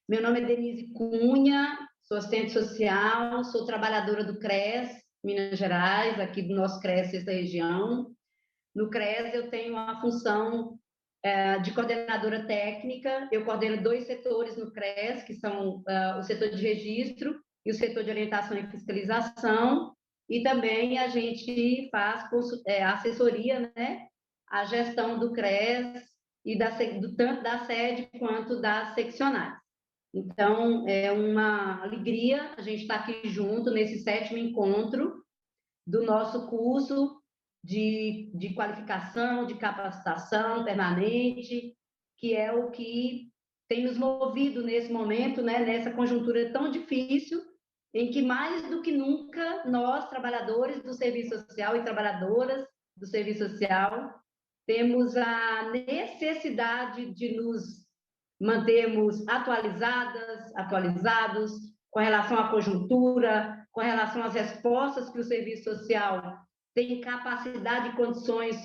Meu nome é Denise Cunha, sou assistente social, sou trabalhadora do CRES, Minas Gerais, aqui do nosso CRES, sexta região. No CRES, eu tenho a função de coordenadora técnica. Eu coordeno 2 setores no CRES, que são o setor de registro e o setor de orientação e fiscalização. E também a gente faz assessoria, né, à gestão do CRES e tanto da sede quanto das seccionais. Então, é uma alegria a gente estar aqui junto nesse 7º encontro do nosso curso de qualificação, de capacitação permanente, que é o que tem nos movido nesse momento, né, nessa conjuntura tão difícil, em que mais do que nunca nós, trabalhadores do serviço social e trabalhadoras do serviço social, temos a necessidade de nos mantermos atualizados com relação à conjuntura, com relação às respostas que o serviço social tem capacidade e condições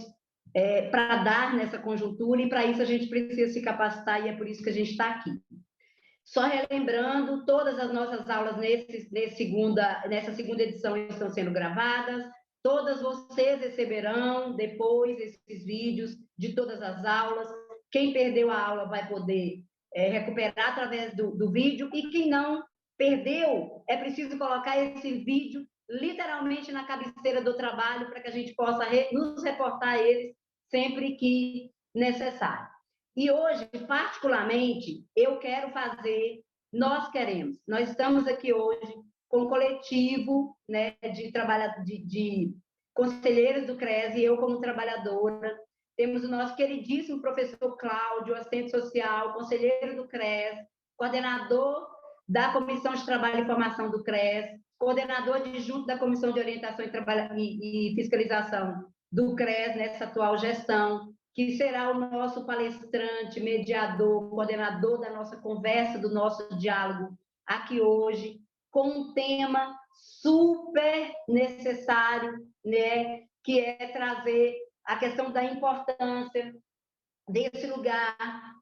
para dar nessa conjuntura, e para isso a gente precisa se capacitar, e é por isso que a gente está aqui. Só relembrando, todas as nossas aulas nessa segunda edição estão sendo gravadas, todas vocês receberão depois esses vídeos de todas as aulas. Quem perdeu a aula vai poder recuperar através do vídeo, e quem não perdeu, é preciso colocar esse vídeo literalmente na cabeceira do trabalho para que a gente possa nos reportar eles sempre que necessário. E hoje, particularmente, nós estamos aqui hoje com um coletivo, né, de conselheiros do CRES, e eu como trabalhadora. Temos o nosso queridíssimo professor Cláudio, assistente social, conselheiro do CRES, coordenador da Comissão de Trabalho e Formação do CRES, coordenador adjunto da Comissão de Orientação e Fiscalização do CRES nessa atual gestão, que será o nosso palestrante, mediador, coordenador da nossa conversa, do nosso diálogo aqui hoje, com um tema super necessário, né, que é trazer a questão da importância desse lugar,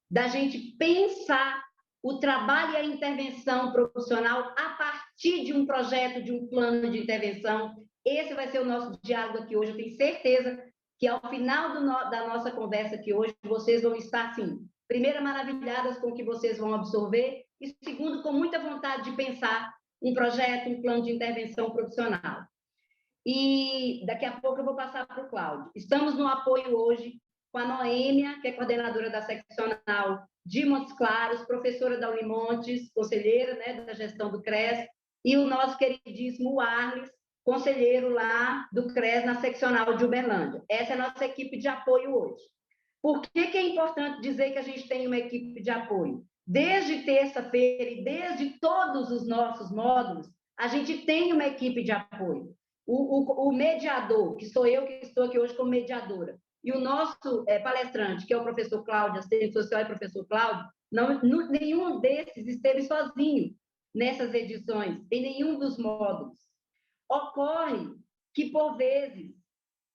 da gente pensar o trabalho e a intervenção profissional a partir de um projeto, de um plano de intervenção. Esse vai ser o nosso diálogo aqui hoje. Eu tenho certeza que, ao final da nossa conversa aqui hoje, vocês vão estar, assim, primeiro, maravilhadas com o que vocês vão absorver, e segundo, com muita vontade de pensar um projeto, um plano de intervenção profissional. E daqui a pouco eu vou passar para o Cláudio. Estamos no apoio hoje com a Noêmia, que é coordenadora da seccional de Montes Claros, professora da Unimontes, conselheira, né, da gestão do CRES, e o nosso queridíssimo Arles, conselheiro lá do CRES na seccional de Uberlândia. Essa é a nossa equipe de apoio hoje. Por que é importante dizer que a gente tem uma equipe de apoio? Desde terça-feira e desde todos os nossos módulos, a gente tem uma equipe de apoio. O mediador, que sou eu que estou aqui hoje como mediadora, e o nosso palestrante, que é o professor Cláudio, assistente social e professor Cláudio, nenhum desses esteve sozinho nessas edições, em nenhum dos módulos. Ocorre que, por vezes,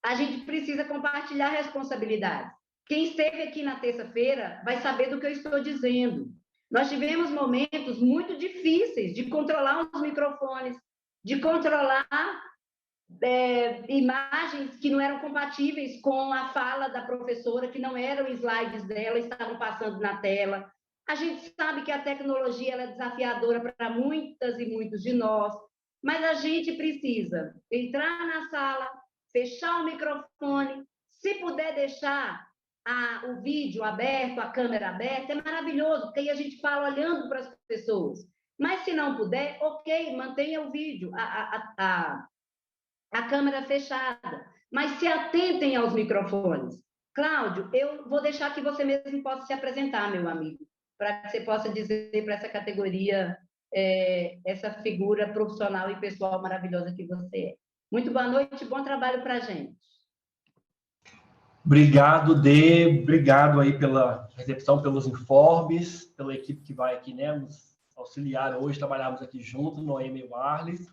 a gente precisa compartilhar responsabilidades. Quem esteve aqui na terça-feira vai saber do que eu estou dizendo. Nós tivemos momentos muito difíceis de controlar os microfones, de controlar imagens que não eram compatíveis com a fala da professora, que não eram slides dela, estavam passando na tela. A gente sabe que a tecnologia ela é desafiadora para muitas e muitos de nós, mas a gente precisa entrar na sala, fechar o microfone, se puder deixar o vídeo aberto, a câmera aberta, é maravilhoso, porque aí a gente fala olhando para as pessoas. Mas se não puder, ok, mantenha o vídeo, a câmera fechada, mas se atentem aos microfones. Cláudio, eu vou deixar que você mesmo possa se apresentar, meu amigo, para que você possa dizer para essa categoria, essa figura profissional e pessoal maravilhosa que você é. Muito boa noite, bom trabalho para a gente. Obrigado, Dê, obrigado aí pela recepção, pelos informes, pela equipe que vai aqui, né, nos auxiliar hoje, trabalhamos aqui juntos, Noêmia e o Arles.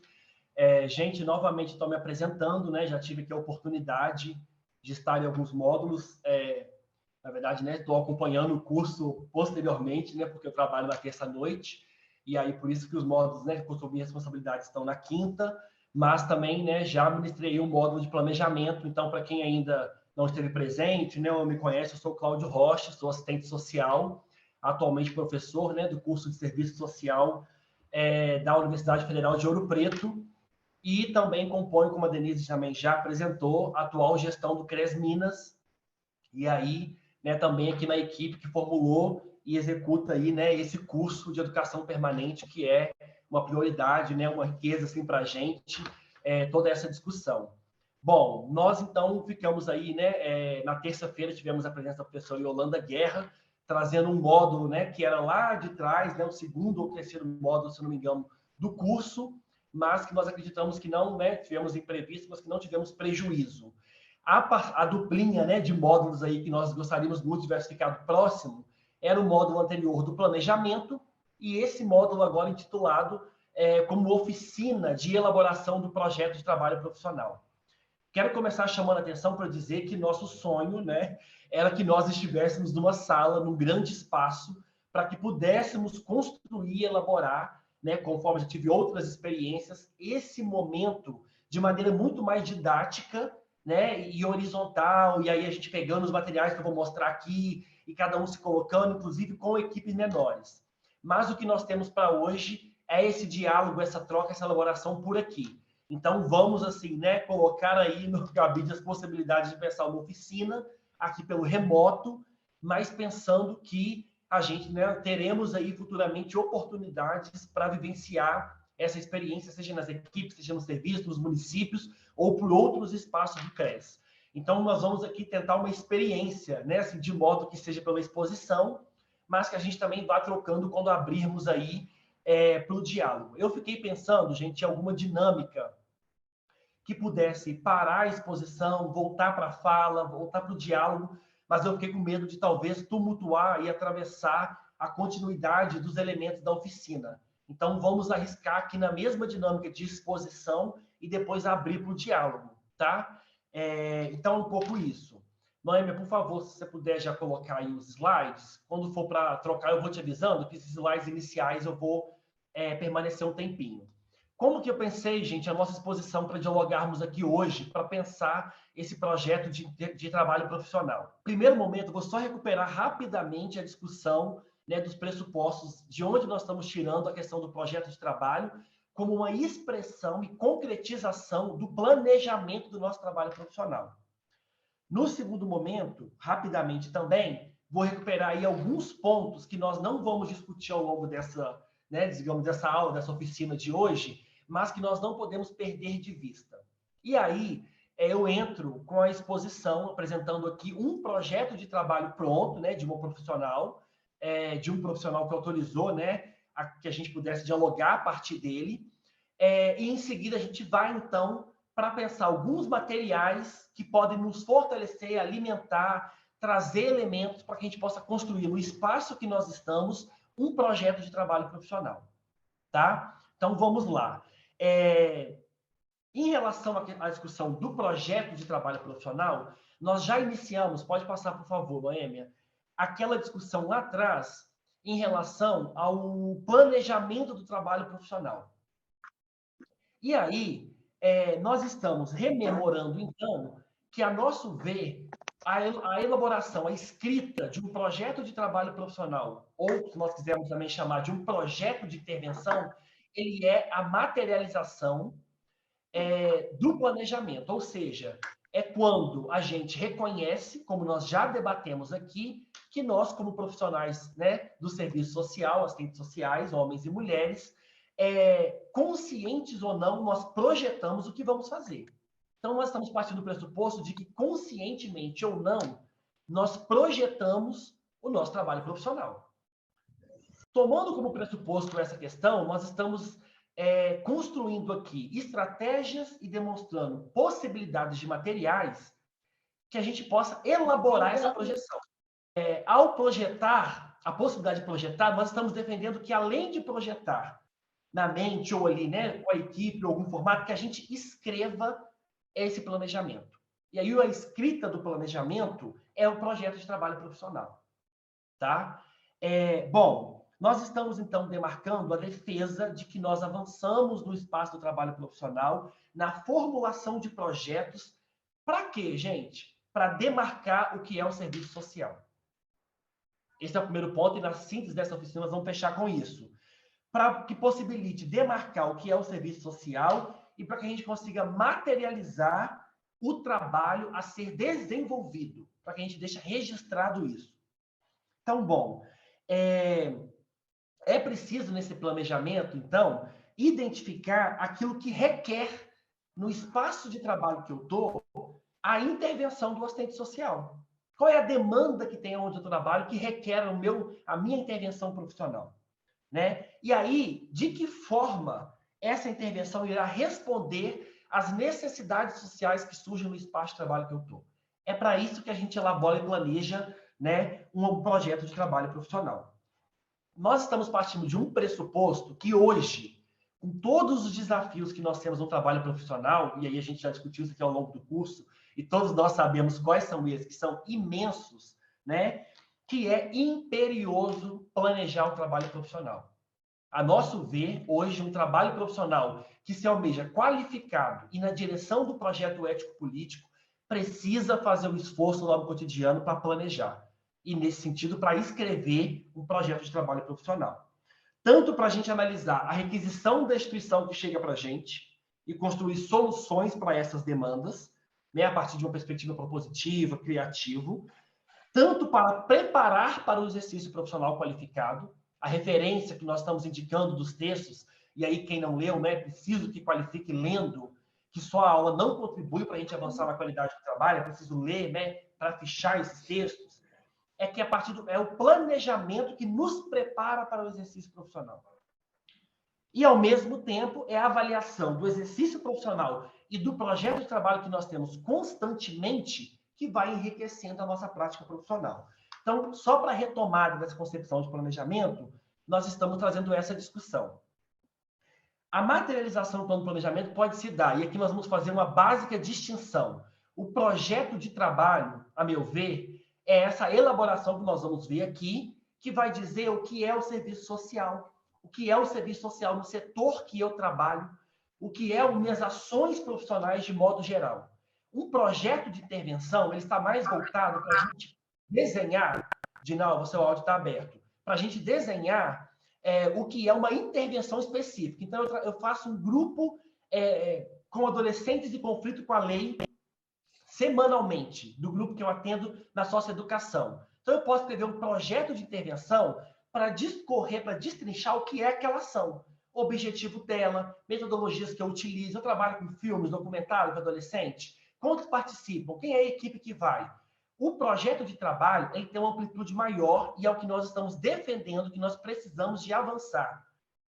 Gente, novamente estou me apresentando, né? Já tive aqui a oportunidade de estar em alguns módulos. Na verdade, né? Estou acompanhando o curso posteriormente, né? Porque eu trabalho na terça-noite. E aí, por isso que os módulos, né? Por sua minha responsabilidade, estão na quinta. Mas também, né? Já ministrei um módulo de planejamento. Então, para quem ainda não esteve presente, né? Ou me conhece, eu sou Cláudio Rocha, sou assistente social, atualmente professor, né? Do curso de Serviço Social da Universidade Federal de Ouro Preto. E também compõe, como a Denise também já apresentou, a atual gestão do CRES Minas. E aí, né, também aqui na equipe que formulou e executa aí, né, esse curso de educação permanente, que é uma prioridade, né, uma riqueza assim, para a gente, toda essa discussão. Bom, nós então ficamos aí, né, na terça-feira tivemos a presença da professora Yolanda Guerra, trazendo um módulo, né, que era lá de trás, né, o segundo ou terceiro módulo, se não me engano, do curso, mas que nós acreditamos que não, né, tivemos imprevisto, mas que não tivemos prejuízo. A duplinha, né, de módulos aí que nós gostaríamos muito de tivesse ficado próximo era o módulo anterior do planejamento e esse módulo agora intitulado como oficina de elaboração do projeto de trabalho profissional. Quero começar chamando a atenção para dizer que nosso sonho, né, era que nós estivéssemos numa sala, num grande espaço, para que pudéssemos construir e elaborar, né, conforme já tive outras experiências, esse momento de maneira muito mais didática, né, e horizontal, e aí a gente pegando os materiais que eu vou mostrar aqui, e cada um se colocando, inclusive com equipes menores. Mas o que nós temos para hoje é esse diálogo, essa troca, essa elaboração por aqui. Então, vamos, assim, né, colocar aí no cabide as possibilidades de pensar uma oficina aqui pelo remoto, mas pensando que a gente, né, teremos aí futuramente oportunidades para vivenciar essa experiência, seja nas equipes, seja no serviço, nos municípios ou por outros espaços do CRES. Então, nós vamos aqui tentar uma experiência, né, assim, de modo que seja pela exposição, mas que a gente também vá trocando quando abrirmos aí para o diálogo. Eu fiquei pensando, gente, em alguma dinâmica que pudesse parar a exposição, voltar para a fala, voltar para o diálogo, mas eu fiquei com medo de talvez tumultuar e atravessar a continuidade dos elementos da oficina. Então, vamos arriscar aqui na mesma dinâmica de exposição e depois abrir para o diálogo, tá? Então, um pouco isso. Noêmia, por favor, se você puder já colocar aí os slides. Quando for para trocar, eu vou te avisando que esses slides iniciais eu vou permanecer um tempinho. Como que eu pensei, gente, a nossa exposição para dialogarmos aqui hoje, para pensar esse projeto de trabalho profissional? Primeiro momento, vou só recuperar rapidamente a discussão, né, dos pressupostos, de onde nós estamos tirando a questão do projeto de trabalho, como uma expressão e concretização do planejamento do nosso trabalho profissional. No segundo momento, rapidamente também, vou recuperar aí alguns pontos que nós não vamos discutir ao longo dessa, né, digamos, dessa aula, dessa oficina de hoje, mas que nós não podemos perder de vista. E aí, eu entro com a exposição, apresentando aqui um projeto de trabalho pronto, né, de uma profissional, de um profissional que autorizou, né, que a gente pudesse dialogar a partir dele, e em seguida a gente vai, então, para pensar alguns materiais que podem nos fortalecer, alimentar, trazer elementos para que a gente possa construir no espaço que nós estamos um projeto de trabalho profissional, tá? Então, vamos lá. Em relação à discussão do projeto de trabalho profissional, nós já iniciamos, pode passar, por favor, Noêmia, aquela discussão lá atrás em relação ao planejamento do trabalho profissional. E aí, nós estamos rememorando, então, que, a nosso ver, a elaboração, a escrita de um projeto de trabalho profissional, ou, se nós quisermos também chamar de um projeto de intervenção, ele é a materialização do planejamento, ou seja, é quando a gente reconhece, como nós já debatemos aqui, que nós, como profissionais, né, do serviço social, assistentes sociais, homens e mulheres, conscientes ou não, nós projetamos o que vamos fazer. Então, nós estamos partindo do pressuposto de que, conscientemente ou não, nós projetamos o nosso trabalho profissional. Tomando como pressuposto essa questão, nós estamos construindo aqui estratégias e demonstrando possibilidades de materiais que a gente possa elaborar essa projeção. Ao projetar, a possibilidade de projetar, nós estamos defendendo que, além de projetar, na mente, ou ali, né, com a equipe, ou algum formato, que a gente escreva esse planejamento. E aí, a escrita do planejamento é o projeto de trabalho profissional. Tá? Bom, nós estamos, então, demarcando a defesa de que nós avançamos no espaço do trabalho profissional, na formulação de projetos. Para quê, gente? Para demarcar o que é o serviço social. Esse é o primeiro ponto, e na síntese dessa oficina nós vamos fechar com isso. Para que possibilite demarcar o que é o serviço social e para que a gente consiga materializar o trabalho a ser desenvolvido, para que a gente deixe registrado isso. Então, bom, é preciso, nesse planejamento, então, identificar aquilo que requer, no espaço de trabalho que eu estou, a intervenção do assistente social. Qual é a demanda que tem onde eu trabalho que requer a minha intervenção profissional? Né? E aí, de que forma essa intervenção irá responder às necessidades sociais que surgem no espaço de trabalho que eu estou? É para isso que a gente elabora e planeja, né, um projeto de trabalho profissional. Nós estamos partindo de um pressuposto que hoje, com todos os desafios que nós temos no trabalho profissional, e aí a gente já discutiu isso aqui ao longo do curso, e todos nós sabemos quais são eles, que são imensos, né? Que é imperioso planejar o trabalho profissional. A nosso ver, hoje, um trabalho profissional que se almeja qualificado e na direção do projeto ético-político precisa fazer o esforço no cotidiano para planejar. E, nesse sentido, para escrever um projeto de trabalho profissional. Tanto para a gente analisar a requisição da instituição que chega para a gente e construir soluções para essas demandas, né, a partir de uma perspectiva propositiva, criativo, tanto para preparar para o exercício profissional qualificado, a referência que nós estamos indicando dos textos, e aí quem não leu, né, preciso que qualifique lendo, que só a aula não contribui para a gente avançar na qualidade do trabalho, é preciso ler, né, para fichar esses textos, é que é o planejamento que nos prepara para o exercício profissional. E, ao mesmo tempo, é a avaliação do exercício profissional e do projeto de trabalho que nós temos constantemente que vai enriquecendo a nossa prática profissional. Então, só para a retomada dessa concepção de planejamento, nós estamos trazendo essa discussão. A materialização do plano de planejamento pode se dar, e aqui nós vamos fazer uma básica distinção. O projeto de trabalho, a meu ver, é essa elaboração que nós vamos ver aqui, que vai dizer o que é o serviço social, o que é o serviço social no setor que eu trabalho, o que é as minhas ações profissionais de modo geral. Um projeto de intervenção, ele está mais voltado para a gente desenhar, Dinal, o seu áudio está aberto, para a gente desenhar o que é uma intervenção específica. Então, eu faço um grupo com adolescentes em conflito com a lei semanalmente, do grupo que eu atendo na socioeducação. Então, eu posso escrever um projeto de intervenção para discorrer, para destrinchar o que é aquela ação. O objetivo dela, metodologias que eu utilizo. Eu trabalho com filmes, documentários com adolescente. Quantos participam? Quem é a equipe que vai? O projeto de trabalho ele tem uma amplitude maior e é o que nós estamos defendendo, que nós precisamos de avançar.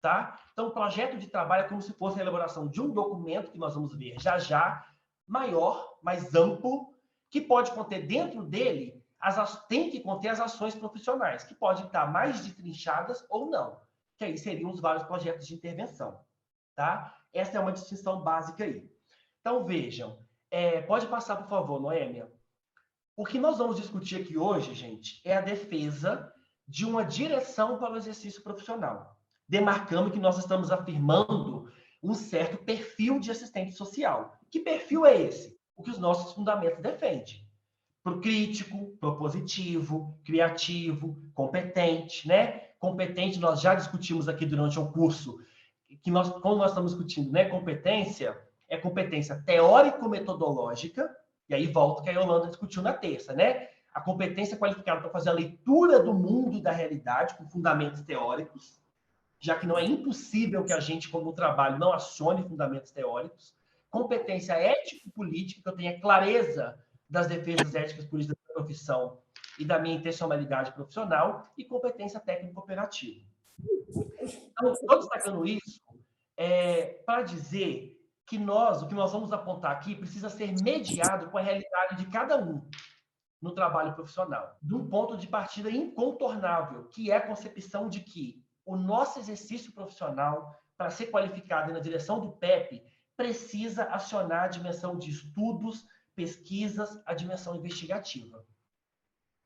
Tá? Então, o projeto de trabalho é como se fosse a elaboração de um documento, que nós vamos ver já já, maior, mais amplo, que pode conter dentro dele, tem que conter as ações profissionais, que podem estar mais destrinchadas ou não, que aí seriam os vários projetos de intervenção. Tá? Essa é uma distinção básica aí. Então, vejam, pode passar, por favor, Noêmia. O que nós vamos discutir aqui hoje, gente, é a defesa de uma direção para o exercício profissional, demarcando que nós estamos afirmando um certo perfil de assistente social. Que perfil é esse? O que os nossos fundamentos defendem. Pro crítico, propositivo, criativo, competente, né? Competente, nós já discutimos aqui durante o curso, quando nós estamos discutindo, né, competência, é competência teórico-metodológica, e aí volta que a Yolanda discutiu na terça, né? A competência qualificada para fazer a leitura do mundo e da realidade com fundamentos teóricos, já que não é impossível que a gente, como trabalho, não acione fundamentos teóricos. Competência ético-política, que eu tenha clareza das defesas éticas políticas da profissão e da minha intencionalidade profissional, e competência técnico-operativa. Então, estou destacando isso para dizer que o que nós vamos apontar aqui precisa ser mediado com a realidade de cada um no trabalho profissional, de um ponto de partida incontornável, que é a concepção de que o nosso exercício profissional para ser qualificado na direção do PEP, precisa acionar a dimensão de estudos, pesquisas, a dimensão investigativa.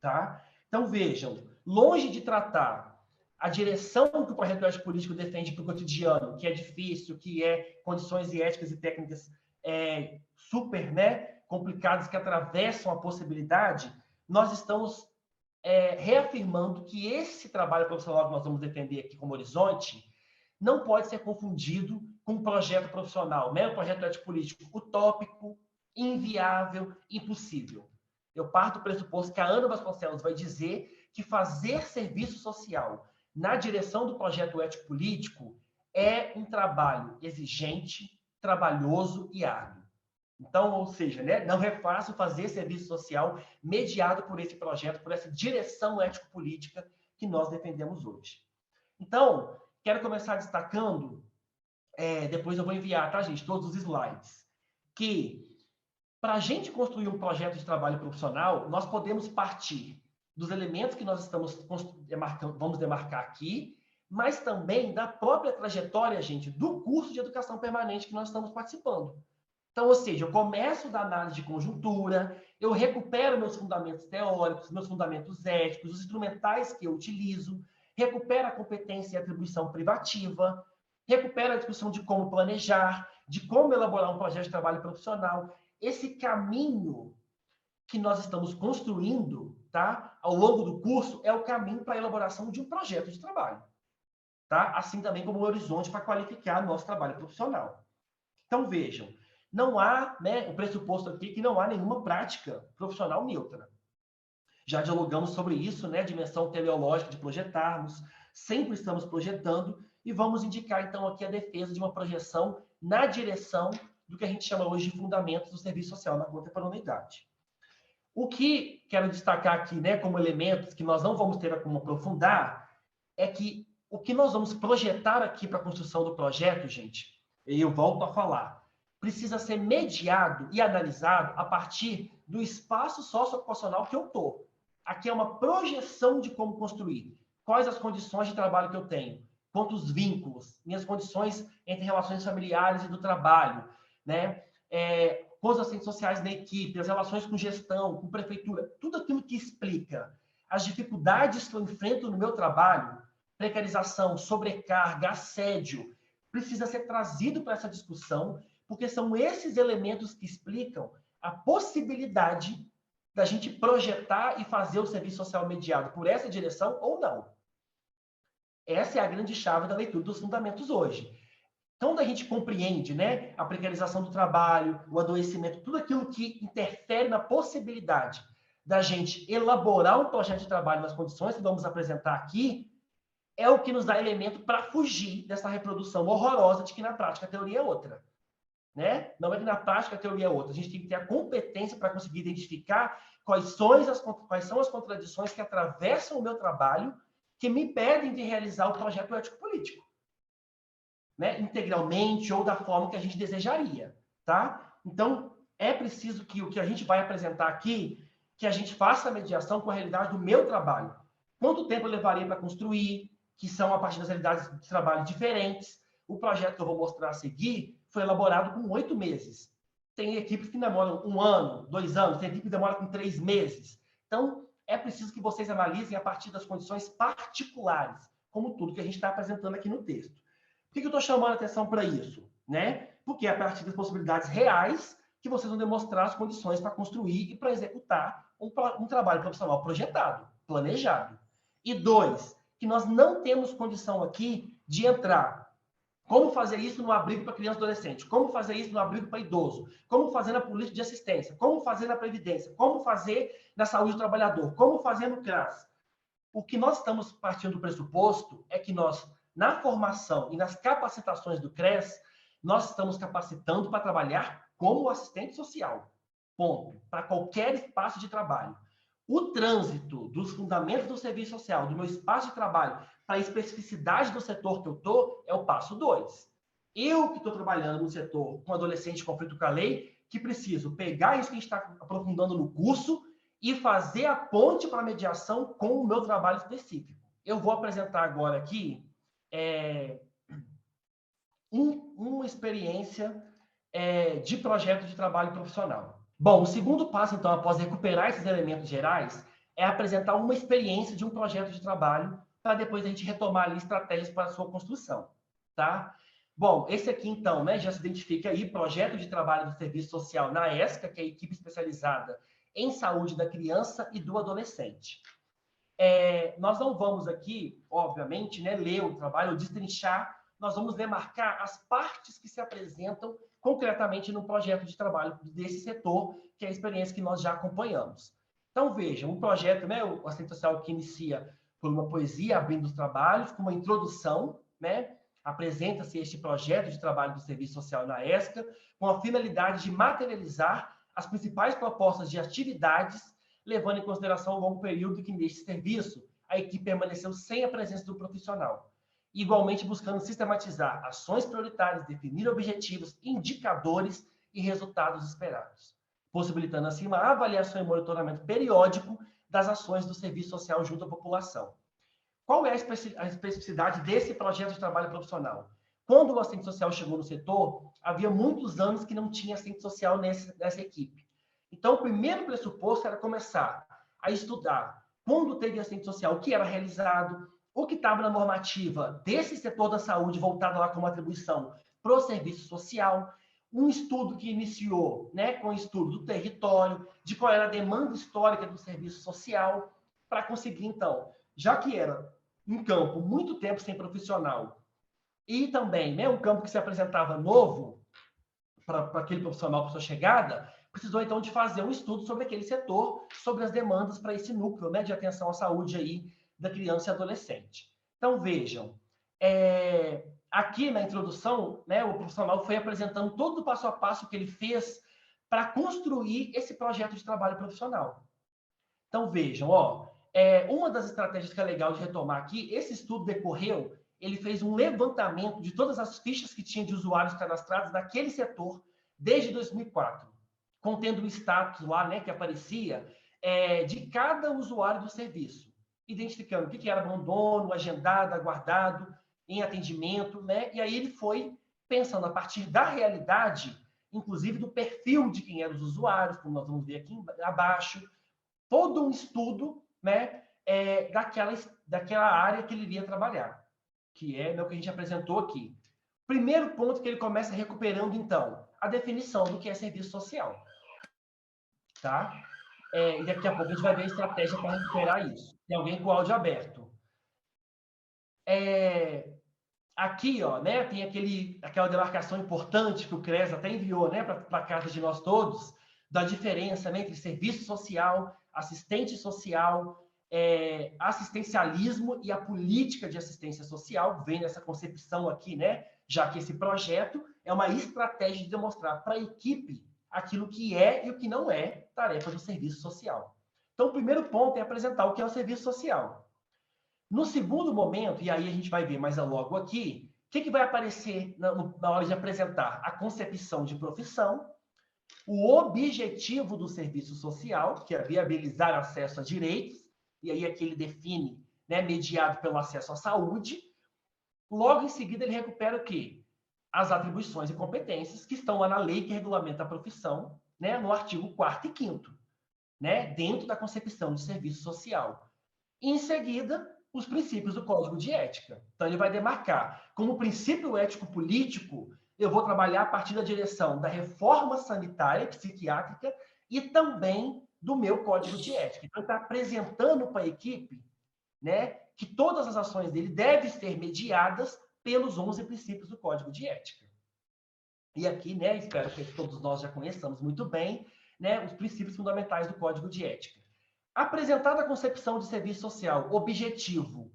Tá? Então, vejam, longe de tratar a direção que o projeto de ética político defende para o cotidiano, que é difícil, que é condições éticas e técnicas super, né, complicadas, que atravessam a possibilidade, nós estamos reafirmando que esse trabalho profissional que nós vamos defender aqui como horizonte não pode ser confundido com um projeto profissional, né? Um projeto ético político utópico, inviável, impossível. Eu parto do pressuposto que a Ana Vasconcelos vai dizer que fazer serviço social na direção do projeto ético político é um trabalho exigente, trabalhoso e árduo. Então, ou seja, né, não é fácil fazer serviço social mediado por esse projeto, por essa direção ético-política que nós defendemos hoje. Então, quero começar destacando, depois eu vou enviar, tá, gente, todos os slides, que para a gente construir um projeto de trabalho profissional, nós podemos partir dos elementos que nós vamos demarcar aqui, mas também da própria trajetória, gente, do curso de educação permanente que nós estamos participando. Então, ou seja, eu começo da análise de conjuntura, eu recupero meus fundamentos teóricos, meus fundamentos éticos, os instrumentais que eu utilizo, recupero a competência e atribuição privativa, recupero a discussão de como planejar, de como elaborar um projeto de trabalho profissional. Esse caminho que nós estamos construindo, tá, ao longo do curso, é o caminho para a elaboração de um projeto de trabalho. Tá? Assim também como um horizonte para qualificar o nosso trabalho profissional. Então, vejam, não há, né, o pressuposto aqui que não há nenhuma prática profissional neutra. Já dialogamos sobre isso, né, a dimensão teleológica de projetarmos, sempre estamos projetando, e vamos indicar, então, aqui a defesa de uma projeção na direção do que a gente chama hoje de fundamentos do serviço social na contemporaneidade. O que quero destacar aqui, né, como elementos que nós não vamos ter como aprofundar, é que o que nós vamos projetar aqui para a construção do projeto, gente, e eu volto a falar, precisa ser mediado e analisado a partir do espaço socioocupacional que eu estou. Aqui é uma projeção de como construir. Quais as condições de trabalho que eu tenho? Quantos vínculos? Minhas condições entre relações familiares e do trabalho, né? Quais as assistentes sociais na equipe, as relações com gestão, com prefeitura, tudo aquilo que explica as dificuldades que eu enfrento no meu trabalho, precarização, sobrecarga, assédio, precisa ser trazido para essa discussão, porque são esses elementos que explicam a possibilidade da gente projetar e fazer o serviço social mediado por essa direção ou não. Essa é a grande chave da leitura dos fundamentos hoje. Então, quando a gente compreende, né, a precarização do trabalho, o adoecimento, tudo aquilo que interfere na possibilidade da gente elaborar um projeto de trabalho nas condições que vamos apresentar aqui, é o que nos dá elemento para fugir dessa reprodução horrorosa de que na prática a teoria é outra. Né? Não é que na prática a teoria é outra. A gente tem que ter a competência para conseguir identificar quais são as contradições que atravessam o meu trabalho que me impedem de realizar o projeto ético-político. Né? Integralmente ou da forma que a gente desejaria. Tá? Então, é preciso que o que a gente vai apresentar aqui, que a gente faça a mediação com a realidade do meu trabalho. Quanto tempo eu levaria para construir, que são a partir das realidades de trabalho diferentes. O projeto que eu vou mostrar a seguir foi elaborado com 8 meses. Tem equipes que demoram 1 ano, 2 anos, tem equipe que demora com 3 meses. Então, é preciso que vocês analisem a partir das condições particulares, como tudo que a gente está apresentando aqui no texto. Por que eu estou chamando a atenção para isso? Né? Porque é a partir das possibilidades reais que vocês vão demonstrar as condições para construir e para executar um trabalho profissional projetado, planejado. E 2, que nós não temos condição aqui de entrar. Como fazer isso no abrigo para criança e adolescente? Como fazer isso no abrigo para idoso? Como fazer na política de assistência? Como fazer na previdência? Como fazer na saúde do trabalhador? Como fazer no CRAS? O que nós estamos partindo do pressuposto é que nós, na formação e nas capacitações do CRES, nós estamos capacitando para trabalhar como assistente social. Ponto. Para qualquer espaço de trabalho. O trânsito dos fundamentos do serviço social, do meu espaço de trabalho, para a especificidade do setor que eu estou, é o passo 2. Eu que estou trabalhando no setor com adolescente em conflito com a lei, que preciso pegar isso que a gente está aprofundando no curso e fazer a ponte para a mediação com o meu trabalho específico. Eu vou apresentar agora aqui uma experiência de projeto de trabalho profissional. Bom, o segundo passo, então, após recuperar esses elementos gerais, é apresentar uma experiência de um projeto de trabalho para depois a gente retomar ali estratégias para a sua construção, tá? Bom, esse aqui, então, né, já se identifica aí, projeto de trabalho do serviço social na ESCA, que é a equipe especializada em saúde da criança e do adolescente. Nós não vamos aqui, obviamente, né, ler o trabalho, ou destrinchar, nós vamos demarcar as partes que se apresentam concretamente no projeto de trabalho desse setor, que é a experiência que nós já acompanhamos. Então, vejam, um projeto, né, o assistente social que inicia por uma poesia, abrindo os trabalhos, com uma introdução, né, apresenta-se este projeto de trabalho do serviço social na ESCA, com a finalidade de materializar as principais propostas de atividades, levando em consideração o longo período que, neste serviço, a equipe permaneceu sem a presença do profissional. Igualmente, buscando sistematizar ações prioritárias, definir objetivos, indicadores e resultados esperados, possibilitando, assim, uma avaliação e monitoramento periódico das ações do serviço social junto à população. Qual é a especificidade desse projeto de trabalho profissional? Quando o assistente social chegou no setor, havia muitos anos que não tinha assistente social nessa equipe. Então, o primeiro pressuposto era começar a estudar, quando teve assistente social, o que era realizado, o que estava na normativa desse setor da saúde, voltado lá como atribuição para o serviço social, um estudo que iniciou, né, com o estudo do território, de qual era a demanda histórica do serviço social, para conseguir, então, já que era um campo muito tempo sem profissional, e também, né, um campo que se apresentava novo para aquele profissional, para sua chegada, precisou, então, de fazer um estudo sobre aquele setor, sobre as demandas para esse núcleo, né, de atenção à saúde aí da criança e adolescente. Então, vejam, aqui na introdução, né, o profissional foi apresentando todo o passo a passo que ele fez para construir esse projeto de trabalho profissional. Então, vejam, uma das estratégias que é legal de retomar aqui, esse estudo decorreu, ele fez um levantamento de todas as fichas que tinha de usuários cadastrados naquele setor desde 2004, contendo o status lá, né, que aparecia de cada usuário do serviço, identificando o que era abandono, agendado, aguardado, em atendimento, né? E aí ele foi pensando a partir da realidade, inclusive do perfil de quem eram os usuários, como nós vamos ver aqui abaixo, todo um estudo, né, daquela área que ele iria trabalhar, que é o que a gente apresentou aqui. Primeiro ponto que ele começa recuperando, então, a definição do que é serviço social. Tá? E daqui a pouco a gente vai ver a estratégia para recuperar isso. Tem alguém com o áudio aberto. Aqui, né, tem aquela demarcação importante que o CRES até enviou, né, para a carta de nós todos, da diferença, né, entre serviço social, assistente social, assistencialismo e a política de assistência social, vem nessa concepção aqui, né, já que esse projeto é uma estratégia de demonstrar para a equipe aquilo que é e o que não é tarefa do serviço social. Então, o primeiro ponto é apresentar o que é o serviço social. No segundo momento, e aí a gente vai ver mais logo aqui, o que vai aparecer na hora de apresentar a concepção de profissão, o objetivo do serviço social, que é viabilizar acesso a direitos, e aí aqui ele define, né, mediado pelo acesso à saúde. Logo em seguida, ele recupera o quê? As atribuições e competências que estão lá na lei que regulamenta a profissão, né, no artigo 4º e 5º, né, dentro da concepção de serviço social. E, em seguida, os princípios do Código de Ética. Então, ele vai demarcar como princípio ético-político, eu vou trabalhar a partir da direção da reforma sanitária, psiquiátrica e também do meu Código de Ética. Então, ele está apresentando para a equipe, né, que todas as ações dele devem ser mediadas pelos 11 princípios do Código de Ética. E aqui, né, espero que todos nós já conheçamos muito bem, né, os princípios fundamentais do Código de Ética. Apresentada a concepção de serviço social, objetivo,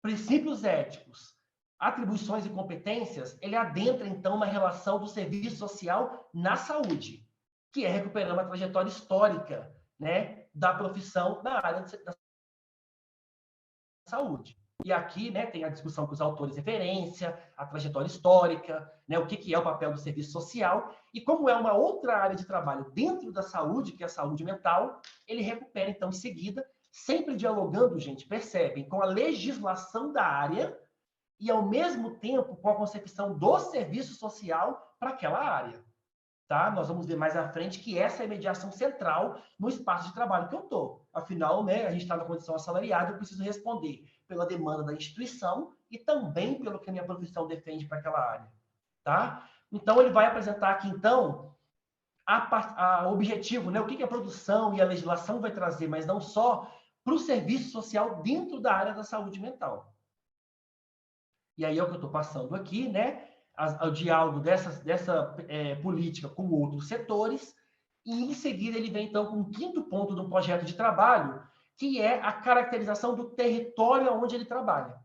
princípios éticos, atribuições e competências, ele adentra, então, na relação do serviço social na saúde, que é recuperando a trajetória histórica, né, da profissão na área da saúde. E aqui, né, tem a discussão com os autores de referência, a trajetória histórica, né, o que é o papel do serviço social, e como é uma outra área de trabalho dentro da saúde, que é a saúde mental, ele recupera, então, em seguida, sempre dialogando, gente, percebem, com a legislação da área e, ao mesmo tempo, com a concepção do serviço social para aquela área. Tá? Nós vamos ver mais à frente que essa é a mediação central no espaço de trabalho que eu estou. Afinal, né, a gente está na condição assalariada, eu preciso responder pela demanda da instituição e também pelo que a minha profissão defende para aquela área. Tá? Então, ele vai apresentar aqui, então, o objetivo, né, o que a produção e a legislação vai trazer, mas não só para o serviço social dentro da área da saúde mental. E aí é o que eu estou passando aqui, né? O diálogo dessa política com outros setores, e em seguida ele vem, então, com um quinto ponto do projeto de trabalho, que é a caracterização do território onde ele trabalha.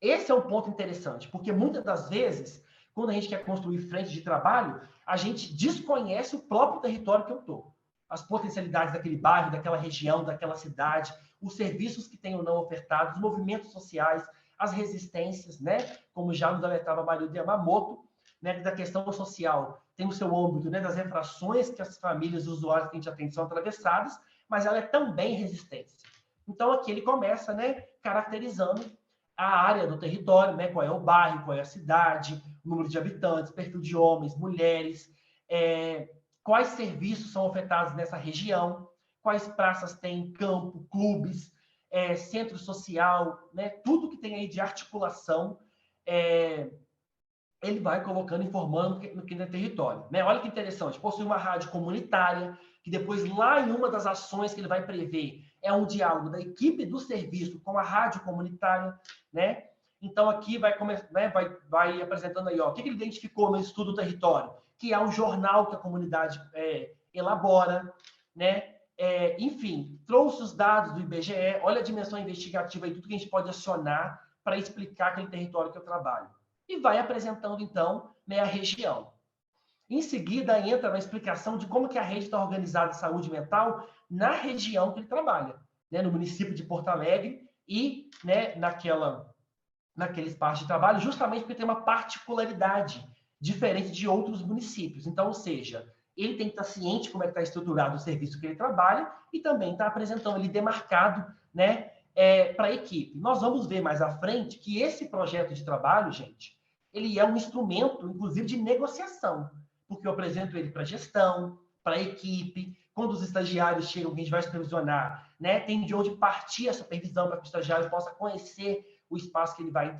Esse é um ponto interessante, porque muitas das vezes, quando a gente quer construir frente de trabalho, a gente desconhece o próprio território que eu estou. As potencialidades daquele bairro, daquela região, daquela cidade, os serviços que têm ou não ofertados, os movimentos sociais, as resistências, né? Como já nos alertava Marilda Yamamoto, né? Da questão social, tem o seu âmbito, né? Das infrações que as famílias, os usuários que a gente atende são atravessadas, mas ela é também resistência. Então, aqui ele começa, né? Caracterizando a área do território, né? Qual é o bairro, qual é a cidade, o número de habitantes, perfil de homens, mulheres, quais serviços são ofertados nessa região, quais praças tem, campo, clubes, centro social, né? Tudo que tem aí de articulação, ele vai colocando, informando no que é território. Né? Olha que interessante, possui uma rádio comunitária, que depois, lá em uma das ações que ele vai prever, é um diálogo da equipe do serviço com a rádio comunitária, né? Então, aqui vai apresentando aí, ó, o que ele identificou no estudo do território, que é um jornal que a comunidade elabora, né? Enfim, trouxe os dados do IBGE, olha a dimensão investigativa e tudo que a gente pode acionar para explicar aquele território que eu trabalho. E vai apresentando, então, né, a região. Em seguida, entra na explicação de como que a rede está organizada de saúde mental na região que ele trabalha, né, no município de Porto Alegre e, né, naquele espaço de trabalho, justamente porque tem uma particularidade diferente de outros municípios. Então, ou seja, ele tem que estar ciente como é que está estruturado o serviço que ele trabalha e também está apresentando ali demarcado, né, para a equipe. Nós vamos ver mais à frente que esse projeto de trabalho, gente, ele é um instrumento, inclusive, de negociação, porque eu apresento ele para a gestão, para a equipe, quando os estagiários chegam, que a gente vai supervisionar, né, tem de onde partir a supervisão para que o estagiário possa conhecer o espaço que ele vai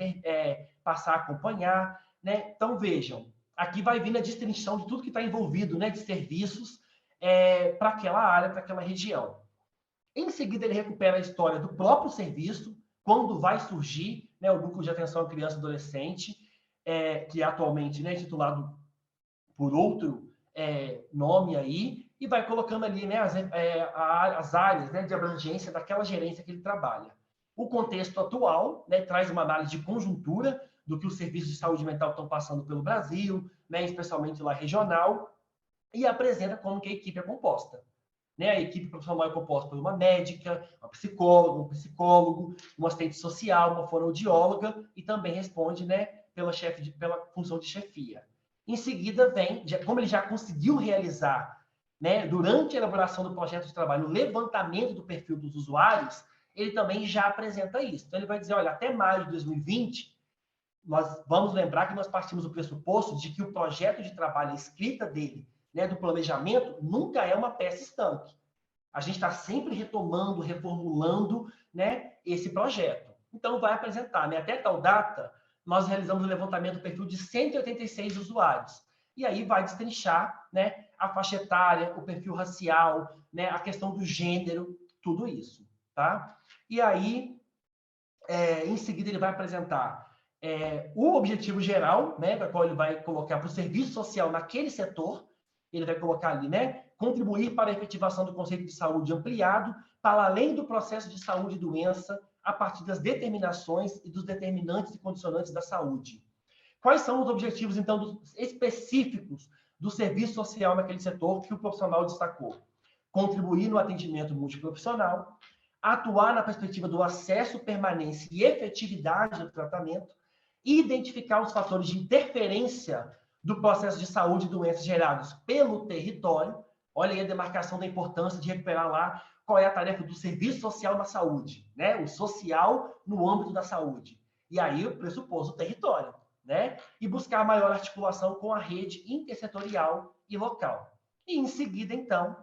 passar a acompanhar, né? Então, vejam, aqui vai vir a distinção de tudo que está envolvido, né, de serviços para aquela área, para aquela região. Em seguida, ele recupera a história do próprio serviço, quando vai surgir, né, o Núcleo de Atenção à Criança e Adolescente, que é atualmente, né, titulado por outro nome aí, e vai colocando ali, né, as áreas, né, de abrangência daquela gerência que ele trabalha. O contexto atual, né, traz uma análise de conjuntura do que os serviços de saúde mental estão passando pelo Brasil, né, especialmente lá regional, e apresenta como que a equipe é composta. Né? A equipe profissional é composta por uma médica, uma psicóloga, um psicólogo, um assistente social, uma fonoaudióloga, e também responde, né, pela função de chefia. Em seguida, vem, como ele já conseguiu realizar, né, durante a elaboração do projeto de trabalho, o levantamento do perfil dos usuários, ele também já apresenta isso. Então, ele vai dizer, olha, até maio de 2020, nós vamos lembrar que nós partimos do pressuposto de que o projeto de trabalho, a escrita dele, né, do planejamento, nunca é uma peça estanque. A gente está sempre retomando, reformulando, né, esse projeto. Então, vai apresentar, né, até tal data, nós realizamos o levantamento do perfil de 186 usuários. E aí vai destrinchar, né, a faixa etária, o perfil racial, né, a questão do gênero, tudo isso. Tá? E aí, em seguida, ele vai apresentar o objetivo geral, né, da qual ele vai colocar para o serviço social naquele setor. Ele vai colocar ali, né, contribuir para a efetivação do conceito de saúde ampliado, para além do processo de saúde e doença, a partir das determinações e dos determinantes e condicionantes da saúde. Quais são os objetivos, então, específicos do serviço social naquele setor que o profissional destacou? Contribuir no atendimento multiprofissional, atuar na perspectiva do acesso, permanência e efetividade do tratamento, e identificar os fatores de interferência do processo de saúde e doenças gerados pelo território. Olha aí a demarcação da importância de recuperar lá qual é a tarefa do serviço social na saúde, né? O social no âmbito da saúde. E aí o pressuposto do território, né? E buscar maior articulação com a rede intersetorial e local. E em seguida, então,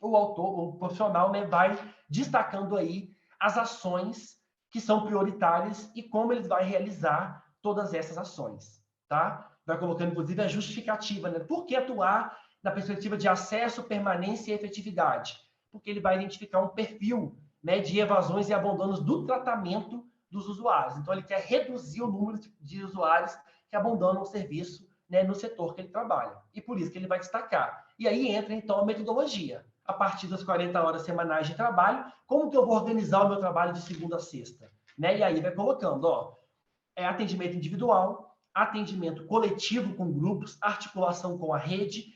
o autor, o profissional, né, vai destacando aí as ações que são prioritárias e como ele vai realizar todas essas ações, tá? Vai colocando, inclusive, a justificativa, né? Por que atuar na perspectiva de acesso, permanência e efetividade? Porque ele vai identificar um perfil, né, de evasões e abandonos do tratamento dos usuários. Então, ele quer reduzir o número de usuários que abandonam o serviço, né, no setor que ele trabalha. E por isso que ele vai destacar. E aí entra, então, a metodologia. A partir das 40 horas semanais de trabalho, como que eu vou organizar o meu trabalho de segunda a sexta? Né? E aí vai colocando, ó, atendimento individual, atendimento coletivo com grupos, articulação com a rede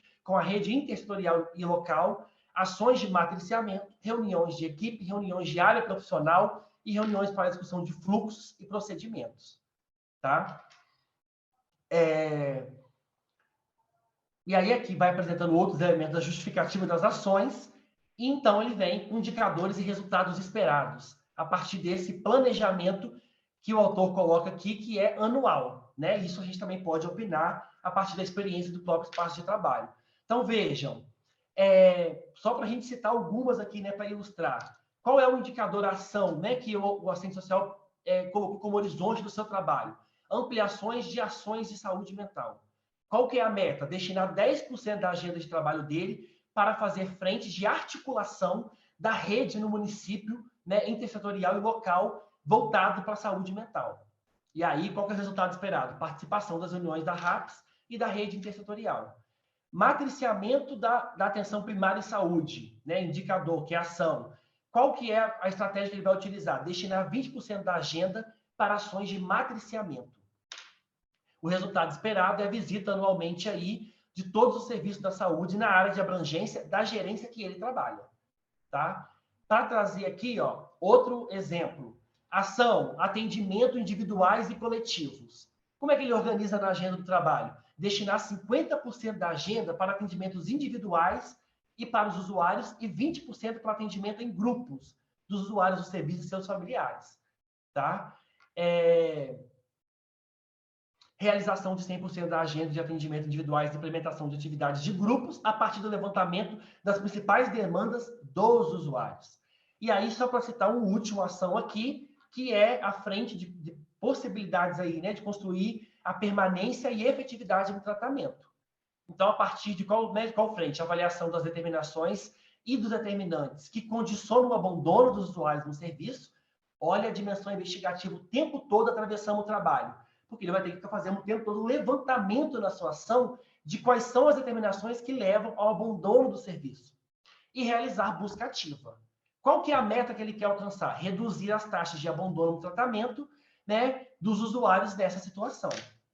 intersetorial e local, ações de matriciamento, reuniões de equipe, reuniões de área profissional e reuniões para discussão de fluxos e procedimentos. Tá? E aí aqui vai apresentando outros elementos da justificativa das ações, e então ele vem com indicadores e resultados esperados, a partir desse planejamento que o autor coloca aqui, que é anual, né? Isso a gente também pode opinar a partir da experiência do próprio espaço de trabalho. Então, vejam, só para a gente citar algumas aqui, né, para ilustrar. Qual é o indicador ação, né, que o assistente social colocou como horizonte do seu trabalho? Ampliações de ações de saúde mental. Qual que é a meta? Destinar 10% da agenda de trabalho dele para fazer frente de articulação da rede no município, né, intersetorial e local, voltado para a saúde mental. E aí, qual que é o resultado esperado? Participação das reuniões da RAPS e da rede intersetorial. Matriciamento da atenção primária em saúde, né, indicador, que é ação. Qual que é a estratégia que ele vai utilizar? Destinar 20% da agenda para ações de matriciamento. O resultado esperado é a visita anualmente aí de todos os serviços da saúde na área de abrangência da gerência que ele trabalha, tá? Para trazer aqui, ó, outro exemplo. Ação, atendimento individuais e coletivos. Como é que ele organiza na agenda do trabalho? Destinar 50% da agenda para atendimentos individuais e para os usuários e 20% para atendimento em grupos dos usuários do serviço e seus familiares, tá? Realização de 100% da agenda de atendimento individuais e implementação de atividades de grupos a partir do levantamento das principais demandas dos usuários. E aí, só para citar uma última ação aqui, que é a frente de possibilidades aí, né, de construir a permanência e efetividade do tratamento. Então, a partir de qual frente? A avaliação das determinações e dos determinantes que condicionam o abandono dos usuários no serviço. Olha a dimensão investigativa o tempo todo atravessando o trabalho, porque ele vai ter que ficar fazendo o tempo todo um levantamento na sua ação de quais são as determinações que levam ao abandono do serviço. E realizar busca ativa. Qual que é a meta que ele quer alcançar? Reduzir as taxas de abandono do tratamento, né, dos usuários dessa situação.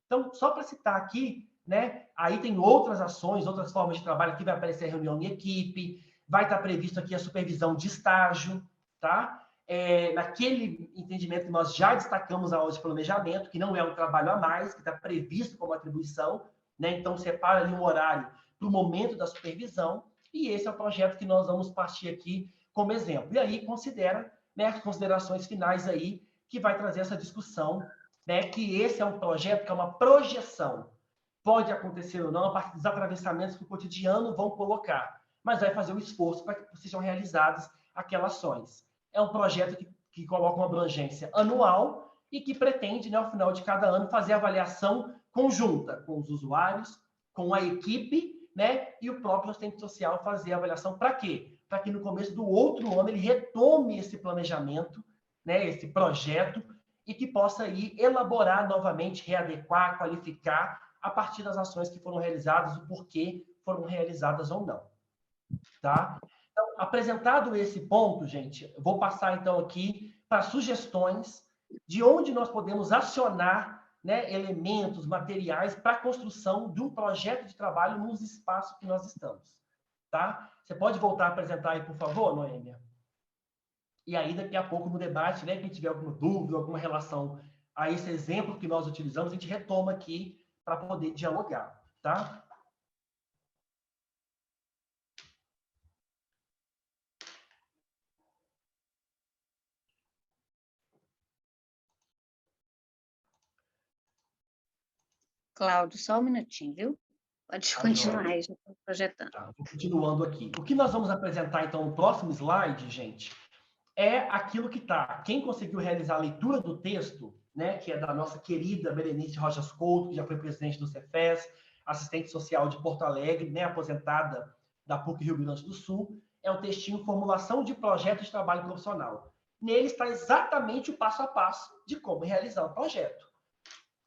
Então, só para citar aqui, né, aí tem outras ações, outras formas de trabalho, aqui vai aparecer a reunião em equipe, vai estar previsto aqui a supervisão de estágio, tá? Naquele entendimento que nós já destacamos a aula de planejamento, que não é um trabalho a mais, que está previsto como atribuição, né? Então, separa ali um horário para o momento da supervisão, e esse é o projeto que nós vamos partir aqui como exemplo. E aí, considera, né, as considerações finais aí, que vai trazer essa discussão, né, que esse é um projeto que é uma projeção. Pode acontecer ou não, a partir dos atravessamentos que o cotidiano vão colocar, mas vai fazer o esforço para que sejam realizadas aquelas ações. É um projeto que coloca uma abrangência anual e que pretende, né, ao final de cada ano, fazer avaliação conjunta com os usuários, com a equipe, né, e o próprio assistente social fazer a avaliação para quê? Para que no começo do outro ano ele retome esse planejamento, né, esse projeto, e que possa aí elaborar novamente, readequar, qualificar a partir das ações que foram realizadas, o porquê foram realizadas ou não. Tá? Então, apresentado esse ponto, gente, eu vou passar então aqui para sugestões de onde nós podemos acionar, né, elementos, materiais para a construção de um projeto de trabalho nos espaços que nós estamos. Tá? Você pode voltar a apresentar aí, por favor, Noêmia? E aí, daqui a pouco, no debate, né, quem tiver alguma dúvida, alguma relação a esse exemplo que nós utilizamos, a gente retoma aqui para poder dialogar, tá? Cláudio, só um minutinho, viu? Pode continuar aí, já estou projetando. Tá, vou continuando aqui. O que nós vamos apresentar, então, no próximo slide, gente, é aquilo que está. Quem conseguiu realizar a leitura do texto, né, que é da nossa querida Berenice Rojas Couto, que já foi presidente do Cefes, assistente social de Porto Alegre, né, aposentada da PUC Rio Grande do Sul, é um textinho Formulação de Projeto de Trabalho Profissional. Nele está exatamente o passo a passo de como realizar o projeto,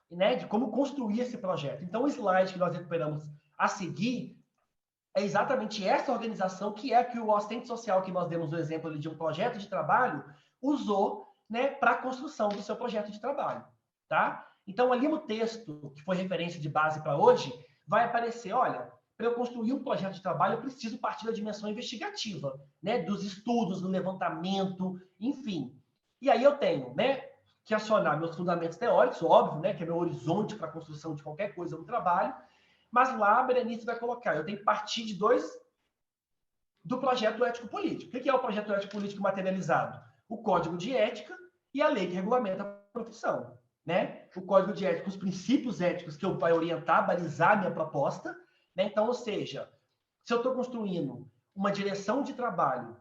né, de como construir esse projeto. Então, o slide que nós recuperamos a seguir é exatamente essa organização que é que o assistente social que nós demos o exemplo ali de um projeto de trabalho usou, né, para a construção do seu projeto de trabalho, tá? Então, ali no texto, que foi referência de base para hoje, vai aparecer, olha, para eu construir um projeto de trabalho, eu preciso partir da dimensão investigativa, né, dos estudos, do levantamento, enfim. E aí eu tenho, né, que acionar meus fundamentos teóricos, óbvio, né, que é meu horizonte para a construção de qualquer coisa no trabalho, mas lá a Berenice vai colocar, eu tenho que partir de do projeto ético-político. O que é o projeto ético-político materializado? O Código de Ética e a lei que regulamenta a profissão, né? O Código de Ética, os princípios éticos que eu vai orientar, balizar a minha proposta, né? Então, ou seja, se eu estou construindo uma direção de trabalho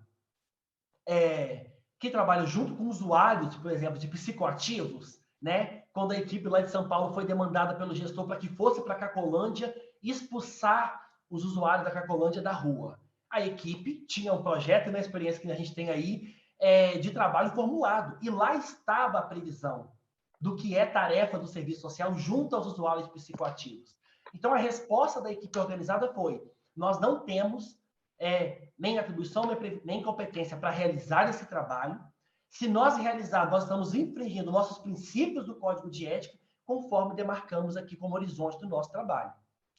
que trabalha junto com usuários, por exemplo, de psicoativos, né? Quando a equipe lá de São Paulo foi demandada pelo gestor para que fosse para a Cracolândia expulsar os usuários da Cracolândia da rua. A equipe tinha um projeto, e na experiência que a gente tem aí, de trabalho formulado. E lá estava a previsão do que é tarefa do serviço social junto aos usuários psicoativos. Então, a resposta da equipe organizada foi: nós não temos nem atribuição, nem competência para realizar esse trabalho. Se nós realizar, nós estamos infringindo nossos princípios do Código de Ética, conforme demarcamos aqui como horizonte do nosso trabalho,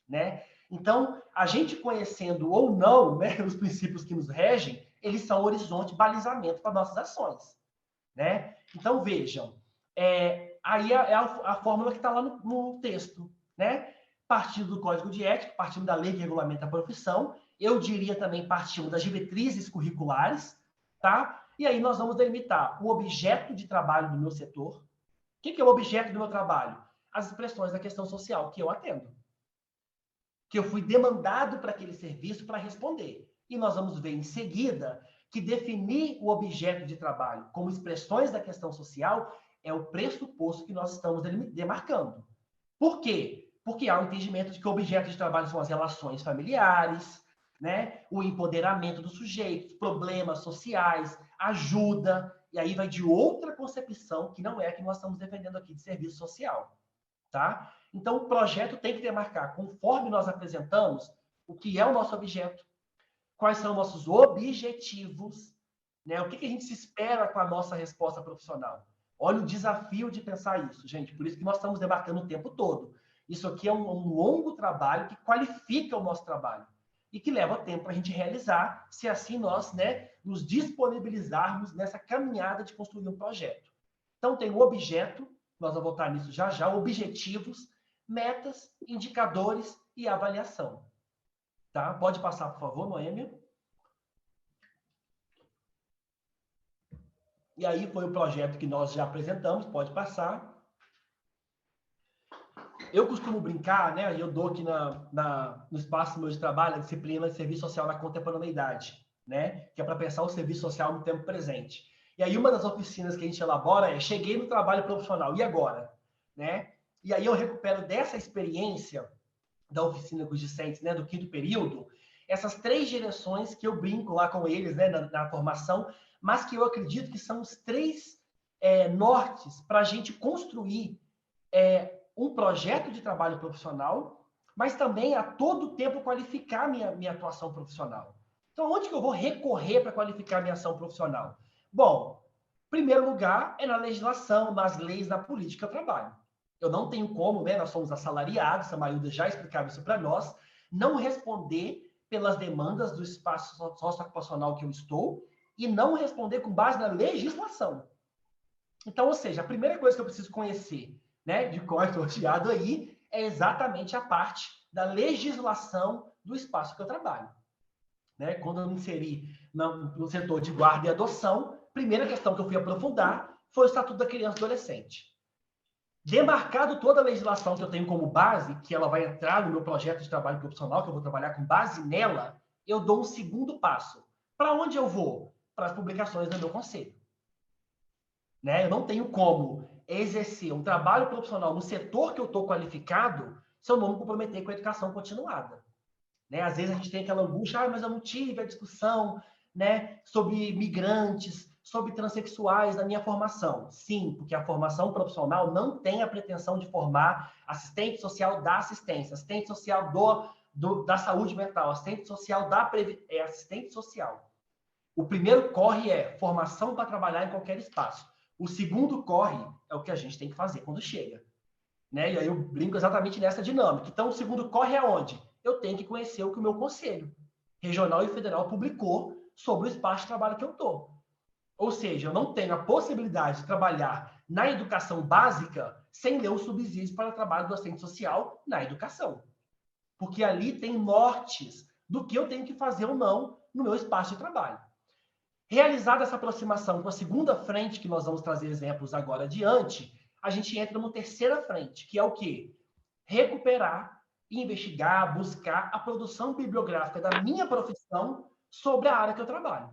né? Então, a gente conhecendo ou não, né, os princípios que nos regem, eles são horizonte, balizamento para nossas ações, né? Então, vejam, aí é a fórmula que está lá no texto, né? Partindo do Código de Ética, partindo da lei que regulamenta a profissão, eu diria também partindo das diretrizes curriculares, tá? E aí nós vamos delimitar o objeto de trabalho do meu setor. O que é o objeto do meu trabalho? As expressões da questão social que eu atendo, que eu fui demandado para aquele serviço para responder. E nós vamos ver em seguida que definir o objeto de trabalho como expressões da questão social é o pressuposto que nós estamos demarcando. Por quê? Porque há o entendimento de que o objeto de trabalho são as relações familiares, né? O empoderamento do sujeito, problemas sociais, ajuda, e aí vai de outra concepção que não é a que nós estamos defendendo aqui de serviço social, tá? Então, o projeto tem que demarcar, conforme nós apresentamos, o que é o nosso objeto, quais são nossos objetivos, né? O que a gente se espera com a nossa resposta profissional. Olha o desafio de pensar isso, gente. Por isso que nós estamos demarcando o tempo todo. Isso aqui é um longo trabalho que qualifica o nosso trabalho e que leva tempo para a gente realizar, se assim nós, né, nos disponibilizarmos nessa caminhada de construir um projeto. Então, tem o objeto, nós vamos voltar nisso já já, objetivos, metas, indicadores e avaliação. Tá? Pode passar, por favor, Noêmia. E aí foi o projeto que nós já apresentamos, pode passar. Eu costumo brincar, né? Eu dou aqui no espaço meu de trabalho a disciplina de serviço social na contemporaneidade, né? Que é para pensar o serviço social no tempo presente. E aí uma das oficinas que a gente elabora é: cheguei no trabalho profissional, e agora? Né? E aí eu recupero dessa experiência da oficina com os discentes, né, do 5º período, essas 3 direções que eu brinco lá com eles, né, na formação, mas que eu acredito que são os 3 nortes para a gente construir um projeto de trabalho profissional, mas também a todo tempo qualificar minha atuação profissional. Então, onde que eu vou recorrer para qualificar minha ação profissional? Bom, em primeiro lugar, é na legislação, nas leis, na política do trabalho. Eu não tenho como, né, nós somos assalariados, a Mailda já explicava isso para nós, não responder pelas demandas do espaço socioocupacional que eu estou e não responder com base na legislação. Então, ou seja, a primeira coisa que eu preciso conhecer, né, de cor sorteado aí, é exatamente a parte da legislação do espaço que eu trabalho. Né? Quando eu me inseri no setor de guarda e adoção, a primeira questão que eu fui aprofundar foi o Estatuto da Criança e do Adolescente. Demarcado toda a legislação que eu tenho como base, que ela vai entrar no meu projeto de trabalho profissional, que eu vou trabalhar com base nela, eu dou um segundo passo. Para onde eu vou? Para as publicações do meu conselho. Né? Eu não tenho como exercer um trabalho profissional no setor que eu estou qualificado se eu não me comprometer com a educação continuada. Né? Às vezes a gente tem aquela angústia, mas eu não tive a discussão, né, sobre migrantes, sobre transexuais na minha formação. Sim, porque a formação profissional não tem a pretensão de formar assistente social da assistência, assistente social da saúde mental, assistente social assistente social. O primeiro corre é formação para trabalhar em qualquer espaço. O segundo corre é o que a gente tem que fazer quando chega. Né? E aí eu brinco exatamente nessa dinâmica. Então, o segundo corre é onde? Eu tenho que conhecer o que o meu conselho regional e federal publicou sobre o espaço de trabalho que eu estou. Ou seja, eu não tenho a possibilidade de trabalhar na educação básica sem ler os subsídios para o trabalho do assistente social na educação. Porque ali tem nortes do que eu tenho que fazer ou não no meu espaço de trabalho. Realizada essa aproximação com a segunda frente, que nós vamos trazer exemplos agora adiante, a gente entra numa terceira frente, que é o quê? Recuperar, investigar, buscar a produção bibliográfica da minha profissão sobre a área que eu trabalho.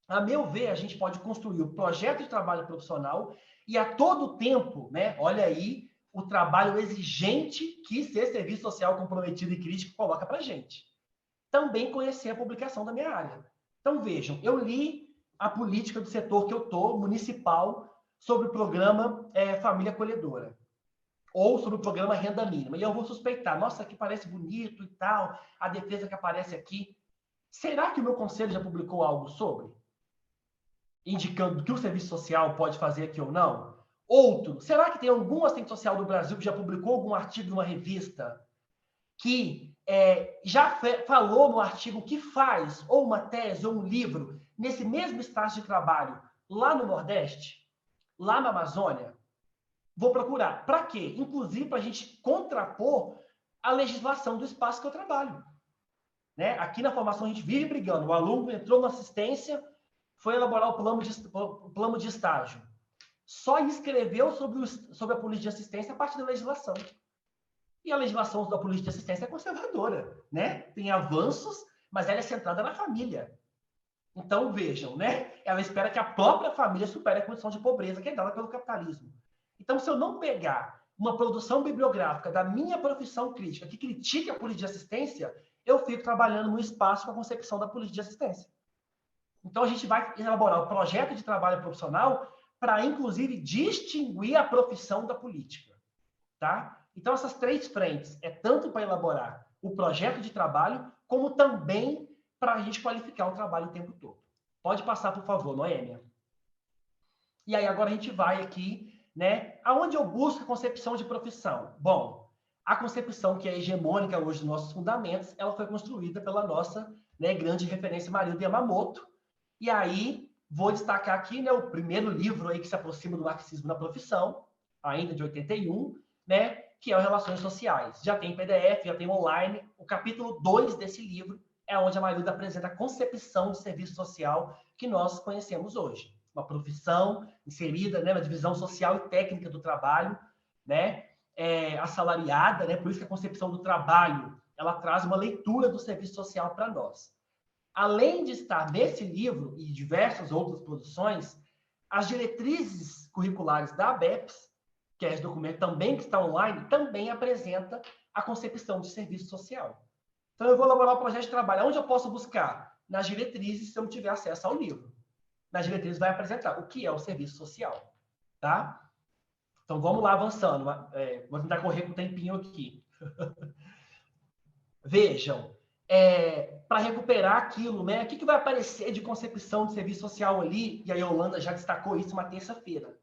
A meu ver, a gente pode construir o projeto de trabalho profissional e a todo tempo, né, olha aí, o trabalho exigente que ser serviço social comprometido e crítico coloca para a gente. Também conhecer a publicação da minha área. Então, vejam, eu li a política do setor que eu estou, municipal, sobre o programa Família Acolhedora, ou sobre o programa Renda Mínima. E eu vou suspeitar, nossa, aqui parece bonito e tal, a defesa que aparece aqui. Será que o meu conselho já publicou algo sobre? Indicando que o serviço social pode fazer aqui ou não? Outro, será que tem algum assistente social do Brasil que já publicou algum artigo numa revista que já falou no artigo que faz, ou uma tese, ou um livro, nesse mesmo estágio de trabalho, lá no Nordeste, lá na Amazônia? Vou procurar. Para quê? Inclusive para a gente contrapor a legislação do espaço que eu trabalho. Né? Aqui na formação a gente vive brigando. O aluno entrou na assistência, foi elaborar o plano de estágio. Só escreveu sobre a política de assistência a partir da legislação. E a legislação da política de assistência é conservadora, né? Tem avanços, mas ela é centrada na família. Então, vejam, né? Ela espera que a própria família supere a condição de pobreza que é dada pelo capitalismo. Então, se eu não pegar uma produção bibliográfica da minha profissão crítica que critique a política de assistência, eu fico trabalhando no espaço com a concepção da política de assistência. Então, a gente vai elaborar o projeto de trabalho profissional para, inclusive, distinguir a profissão da política. Tá? Então, essas três frentes é tanto para elaborar o projeto de trabalho, como também para a gente qualificar o trabalho o tempo todo. Pode passar, por favor, Noêmia. E aí, agora a gente vai aqui, né? Aonde eu busco a concepção de profissão? Bom, a concepção que é hegemônica hoje dos nossos fundamentos, ela foi construída pela nossa, né, grande referência Marilda Yamamoto. E aí, vou destacar aqui, né, o primeiro livro aí que se aproxima do marxismo na profissão, ainda de 81, né, que é o Relações Sociais. Já tem PDF, já tem online. O capítulo 2 desse livro é onde a Marilda apresenta a concepção de serviço social que nós conhecemos hoje. Uma profissão inserida, né, na divisão social e técnica do trabalho, né, assalariada, né, por isso que a concepção do trabalho ela traz uma leitura do serviço social para nós. Além de estar nesse livro e diversas outras produções, as diretrizes curriculares da ABEPS, que é esse documento também que está online, também apresenta a concepção de serviço social. Então, eu vou elaborar um projeto de trabalho. Onde eu posso buscar? Nas diretrizes, se eu não tiver acesso ao livro. Nas diretrizes vai apresentar o que é o serviço social. Tá? Então, vamos lá avançando. Vou tentar correr com o tempinho aqui. Vejam, para recuperar aquilo, né? O que vai aparecer de concepção de serviço social ali? E a Yolanda já destacou isso uma terça-feira.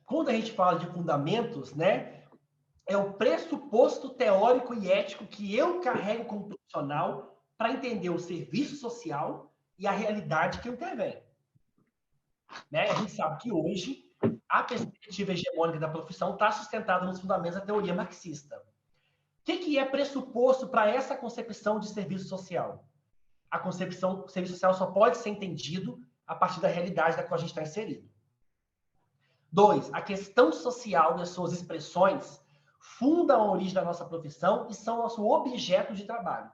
Quando a gente fala de fundamentos, né, é o pressuposto teórico e ético que eu carrego como profissional para entender o serviço social e a realidade que intervém. Né? A gente sabe que hoje a perspectiva hegemônica da profissão está sustentada nos fundamentos da teoria marxista. O que é pressuposto para essa concepção de serviço social? A concepção do serviço social só pode ser entendido a partir da realidade da qual a gente está inserido. 2, a questão social e as suas expressões fundam a origem da nossa profissão e são nosso objeto de trabalho.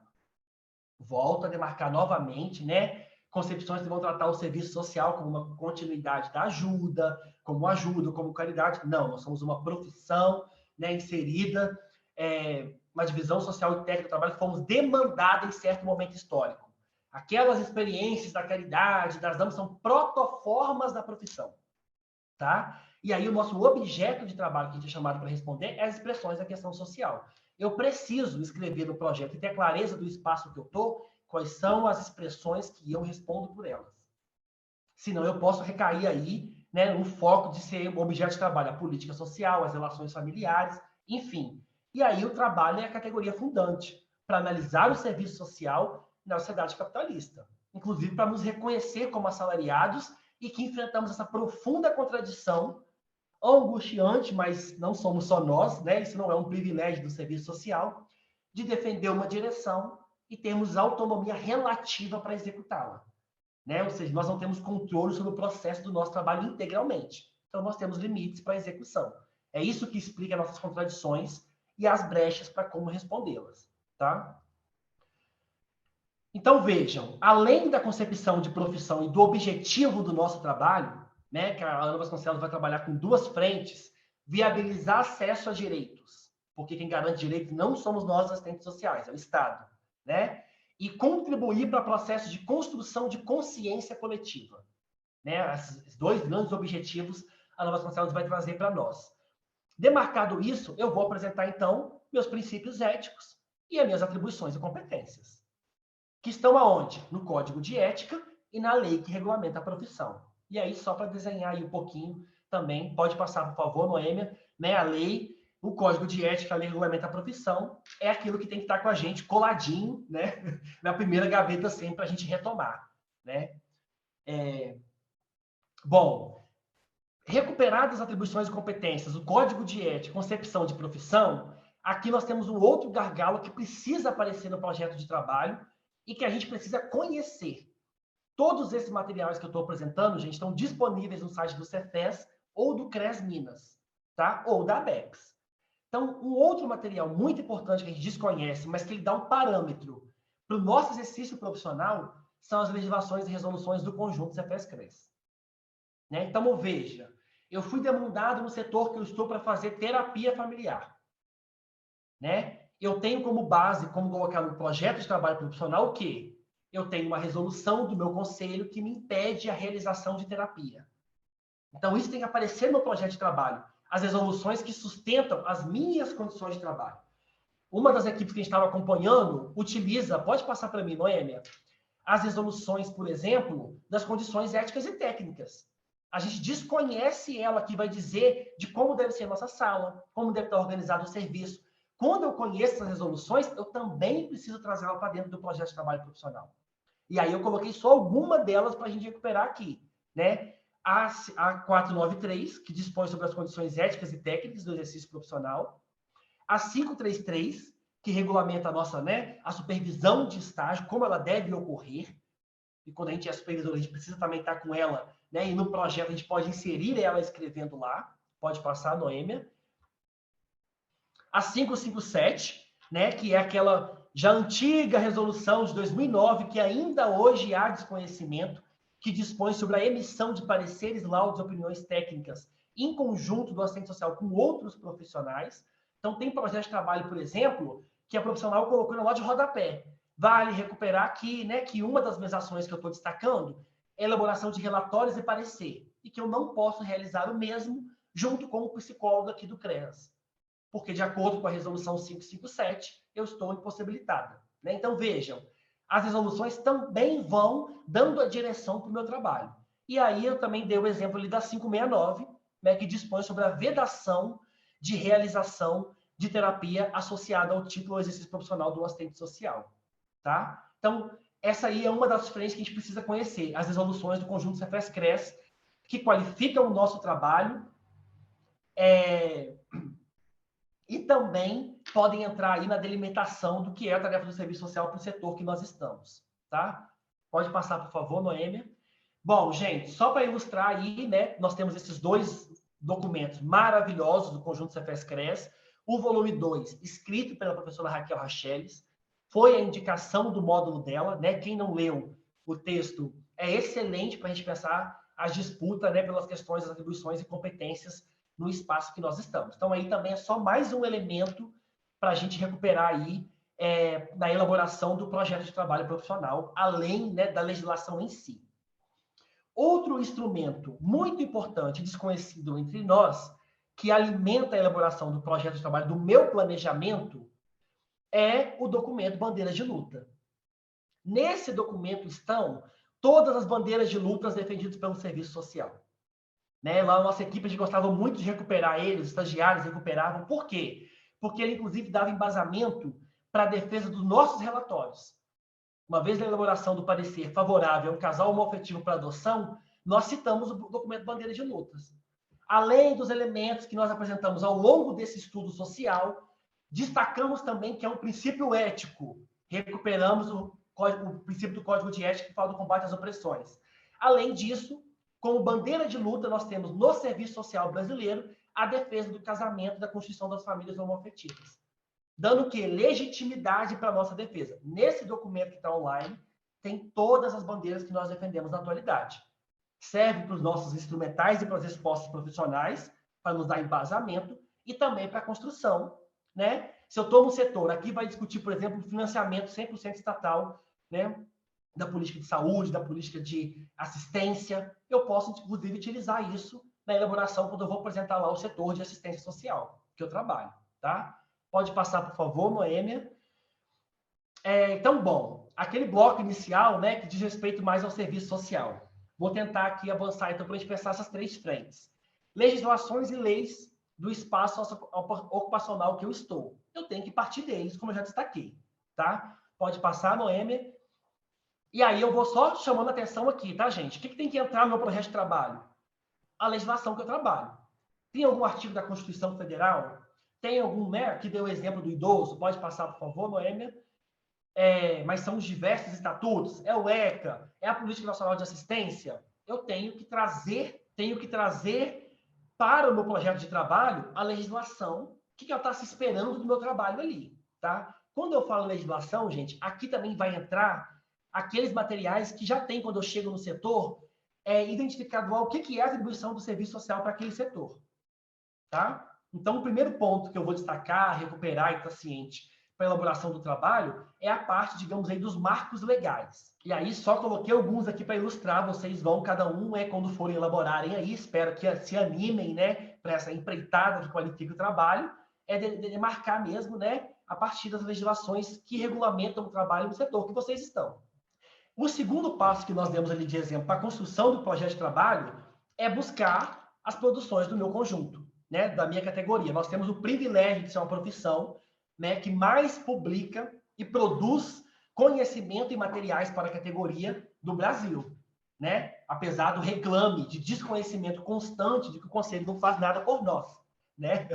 Volto a demarcar novamente, né? Concepções que vão tratar o serviço social como uma continuidade da ajuda, como caridade. Não, nós somos uma profissão, né, inserida, uma divisão social e técnica do trabalho que fomos demandada em certo momento histórico. Aquelas experiências da caridade, das damas, são protoformas da profissão, tá? E aí o nosso objeto de trabalho que a gente é chamado para responder é as expressões da questão social. Eu preciso escrever no projeto e ter clareza do espaço que eu estou, quais são as expressões que eu respondo por elas. Senão eu posso recair aí, né, no foco de ser o objeto de trabalho, a política social, as relações familiares, enfim. E aí o trabalho é a categoria fundante para analisar o serviço social na sociedade capitalista. Inclusive para nos reconhecer como assalariados e que enfrentamos essa profunda contradição angustiante, mas não somos só nós, né? Isso não é um privilégio do serviço social, de defender uma direção e termos autonomia relativa para executá-la, né? Ou seja, nós não temos controle sobre o processo do nosso trabalho integralmente. Então, nós temos limites para a execução. É isso que explica nossas contradições e as brechas para como respondê-las, tá? Então, vejam, além da concepção de profissão e do objetivo do nosso trabalho, né, que a Ana Vasconcelos vai trabalhar com duas frentes, viabilizar acesso a direitos, porque quem garante direitos não somos nós, assistentes sociais, é o Estado, né? E contribuir para processos de construção de consciência coletiva, né? Esses dois grandes objetivos a Ana Vasconcelos vai trazer para nós. Demarcado isso, eu vou apresentar, então, meus princípios éticos e as minhas atribuições e competências, que estão aonde? No Código de Ética e na lei que regulamenta a profissão. E aí, só para desenhar aí um pouquinho também, pode passar, por favor, Noêmia, né? A lei, o Código de Ética, a lei que regulamenta a profissão, é aquilo que tem que estar com a gente coladinho, né? Na primeira gaveta sempre, para a gente retomar, né? Bom, recuperadas as atribuições e competências, o Código de Ética, concepção de profissão, aqui nós temos um outro gargalo que precisa aparecer no projeto de trabalho e que a gente precisa conhecer. Todos esses materiais que eu estou apresentando, gente, estão disponíveis no site do Cefes ou do CRES Minas, tá? Ou da ABEPS. Então, um outro material muito importante que a gente desconhece, mas que ele dá um parâmetro para o nosso exercício profissional, são as legislações e resoluções do conjunto Cefes-CRES. Né? Então, veja, eu fui demandado no setor que eu estou para fazer terapia familiar. Né? Eu tenho como base, como colocar no projeto de trabalho profissional, o quê? Eu tenho uma resolução do meu conselho que me impede a realização de terapia. Então, isso tem que aparecer no projeto de trabalho. As resoluções que sustentam as minhas condições de trabalho. Uma das equipes que a gente estava acompanhando utiliza, pode passar para mim, Noêmia, as resoluções, por exemplo, das condições éticas e técnicas. A gente desconhece ela, que vai dizer de como deve ser a nossa sala, como deve estar organizado o serviço. Quando eu conheço essas resoluções, eu também preciso trazer ela para dentro do projeto de trabalho profissional. E aí eu coloquei só alguma delas para a gente recuperar aqui, né? A 493, que dispõe sobre as condições éticas e técnicas do exercício profissional. A 533, que regulamenta a nossa, né, a supervisão de estágio, como ela deve ocorrer. E quando a gente é supervisor, a gente precisa também estar com ela, né? E no projeto a gente pode inserir ela escrevendo lá. Pode passar, Noêmia. A 557, né, que é aquela já antiga resolução de 2009, que ainda hoje há desconhecimento, que dispõe sobre a emissão de pareceres, laudos e opiniões técnicas em conjunto do assistente social com outros profissionais. Então, tem projeto de trabalho, por exemplo, que a profissional colocou na nota de rodapé. Vale recuperar aqui, né, que uma das minhas ações que eu estou destacando é a elaboração de relatórios e parecer, e que eu não posso realizar o mesmo junto com o psicólogo aqui do CREAS, porque, de acordo com a resolução 557, eu estou impossibilitada. Né? Então, vejam, as resoluções também vão dando a direção para o meu trabalho. E aí eu também dei o exemplo ali da 569, né, que dispõe sobre a vedação de realização de terapia associada ao título ou exercício profissional do assistente social. Tá? Então, essa aí é uma das frentes que a gente precisa conhecer, as resoluções do conjunto Cefes-CRES, que qualificam o nosso trabalho, e também podem entrar aí na delimitação do que é a tarefa do serviço social para o setor que nós estamos, tá? Pode passar, por favor, Noêmia. Bom, gente, só para ilustrar aí, né, nós temos esses dois documentos maravilhosos do conjunto Cefes-Cres. O volume 2, escrito pela professora Raquel Racheles, foi a indicação do módulo dela, né? Quem não leu o texto é excelente para a gente pensar a disputa, né, pelas questões das atribuições e competências no espaço que nós estamos. Então, aí também é só mais um elemento para a gente recuperar aí na elaboração do projeto de trabalho profissional, além, né, da legislação em si. Outro instrumento muito importante, desconhecido entre nós, que alimenta a elaboração do projeto de trabalho, do meu planejamento, é o documento Bandeiras de Luta. Nesse documento estão todas as bandeiras de lutas defendidas pelo serviço social. Né? Lá a nossa equipe, a gente gostava muito de recuperar ele, os estagiários recuperavam. Por quê? Porque ele, inclusive, dava embasamento para a defesa dos nossos relatórios. Uma vez na elaboração do parecer favorável a um casal homoafetivo para adoção, nós citamos o documento Bandeira de Lutas. Além dos elementos que nós apresentamos ao longo desse estudo social, destacamos também que é um princípio ético. Recuperamos o princípio do Código de Ética que fala do combate às opressões. Além disso, como bandeira de luta, nós temos no Serviço Social Brasileiro a defesa do casamento e da constituição das famílias homoafetivas. Dando o quê? Legitimidade para a nossa defesa. Nesse documento que está online, tem todas as bandeiras que nós defendemos na atualidade. Serve para os nossos instrumentais e para as respostas profissionais, para nos dar embasamento, e também para a construção. Né? Se eu estou no setor, aqui vai discutir, por exemplo, o financiamento 100% estatal, né? Da política de saúde, da política de assistência, eu posso, inclusive, utilizar isso na elaboração quando eu vou apresentar lá o setor de assistência social que eu trabalho, tá? Pode passar, por favor, Noêmia. Então, bom, aquele bloco inicial, né, que diz respeito mais ao serviço social. Vou tentar aqui avançar, então, para a gente pensar essas três frentes. Legislações e leis do espaço ocupacional que eu estou. Eu tenho que partir deles, como eu já destaquei, tá? Pode passar, Noêmia. E aí eu vou só chamando a atenção aqui, tá, gente? O que tem que entrar no meu projeto de trabalho? A legislação que eu trabalho. Tem algum artigo da Constituição Federal? Tem algum, né? Aqui deu o exemplo do idoso. Pode passar, por favor, Noêmia. Mas são os diversos estatutos. É o ECA, é a Política Nacional de Assistência. Eu tenho que trazer para o meu projeto de trabalho a legislação que ela está se esperando do meu trabalho ali, tá? Quando eu falo legislação, gente, aqui também vai entrar aqueles materiais que já tem, quando eu chego no setor, identificado lá o que é a atribuição do serviço social para aquele setor. Tá? Então, o primeiro ponto que eu vou destacar, recuperar e estar ciente para a elaboração do trabalho é a parte, digamos aí, dos marcos legais. E aí, só coloquei alguns aqui para ilustrar, vocês vão, cada um, quando forem elaborarem aí, espero que se animem, né, para essa empreitada que qualifica o trabalho, de marcar mesmo, né, a partir das legislações que regulamentam o trabalho no setor que vocês estão. O segundo passo que nós demos ali de exemplo para a construção do projeto de trabalho é buscar as produções do meu conjunto, né, da minha categoria. Nós temos o privilégio de ser uma profissão, né, que mais publica e produz conhecimento e materiais para a categoria do Brasil, né? Apesar do reclame de desconhecimento constante de que o Conselho não faz nada por nós, né?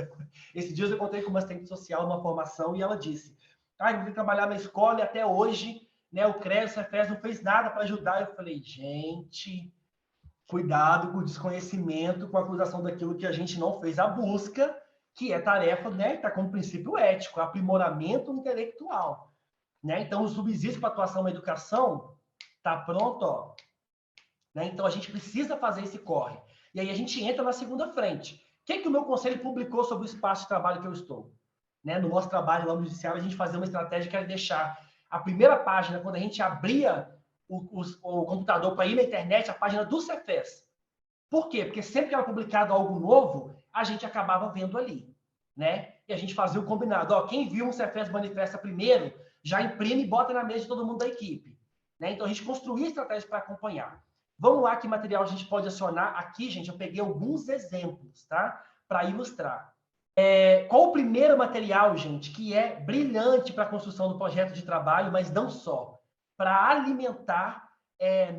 Esses dias eu encontrei com uma assistente social numa formação e ela disse: eu vim trabalhar na escola e até hoje, né, o CRES, o Cefes não fez nada para ajudar. Eu falei, gente, cuidado com o desconhecimento, com a acusação daquilo que a gente não fez a busca, que é tarefa, né, está como princípio ético, aprimoramento intelectual. Né? Então, o subsídio para atuação na educação está pronto, ó. Né? Então, a gente precisa fazer esse corre. E aí a gente entra na segunda frente. O que o meu conselho publicou sobre o espaço de trabalho que eu estou? Né? No nosso trabalho lá no judiciário, a gente fazia uma estratégia que era deixar a primeira página, quando a gente abria o computador para ir na internet, a página do Cefes. Por quê? Porque sempre que era publicado algo novo, a gente acabava vendo ali. Né? E a gente fazia o combinado. Ó, quem viu um Cefes Manifesta primeiro, já imprime e bota na mesa de todo mundo da equipe. Né? Então, a gente construía estratégias para acompanhar. Vamos lá, que material a gente pode acionar. Aqui, gente, eu peguei alguns exemplos, tá? Para ilustrar. Qual o primeiro material, gente, que é brilhante para a construção do projeto de trabalho, mas não só, para alimentar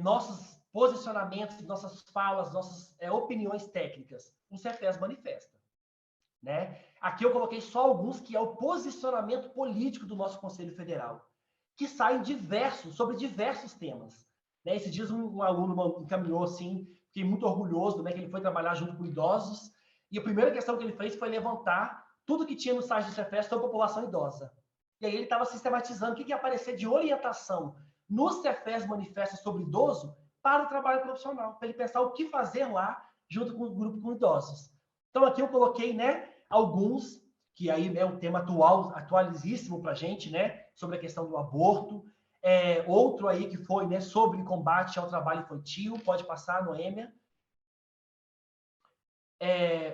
nossos posicionamentos, nossas falas, nossas opiniões técnicas? O Cefes Manifesta. Né? Aqui eu coloquei só alguns, que é o posicionamento político do nosso Conselho Federal, que saem sobre diversos temas. Né? Esses dias um aluno encaminhou assim, fiquei muito orgulhoso, né, que ele foi trabalhar junto com idosos, E a primeira questão que ele fez foi levantar tudo que tinha no site do Cefes sobre população idosa. E aí ele estava sistematizando o que ia aparecer de orientação no Cefes Manifesto sobre idoso para o trabalho profissional, para ele pensar o que fazer lá junto com o grupo com idosos. Então aqui eu coloquei, né, alguns, que aí é um tema atualizíssimo para a gente, né, sobre a questão do aborto. Outro aí que foi, né, sobre combate ao trabalho infantil, pode passar, Noêmia.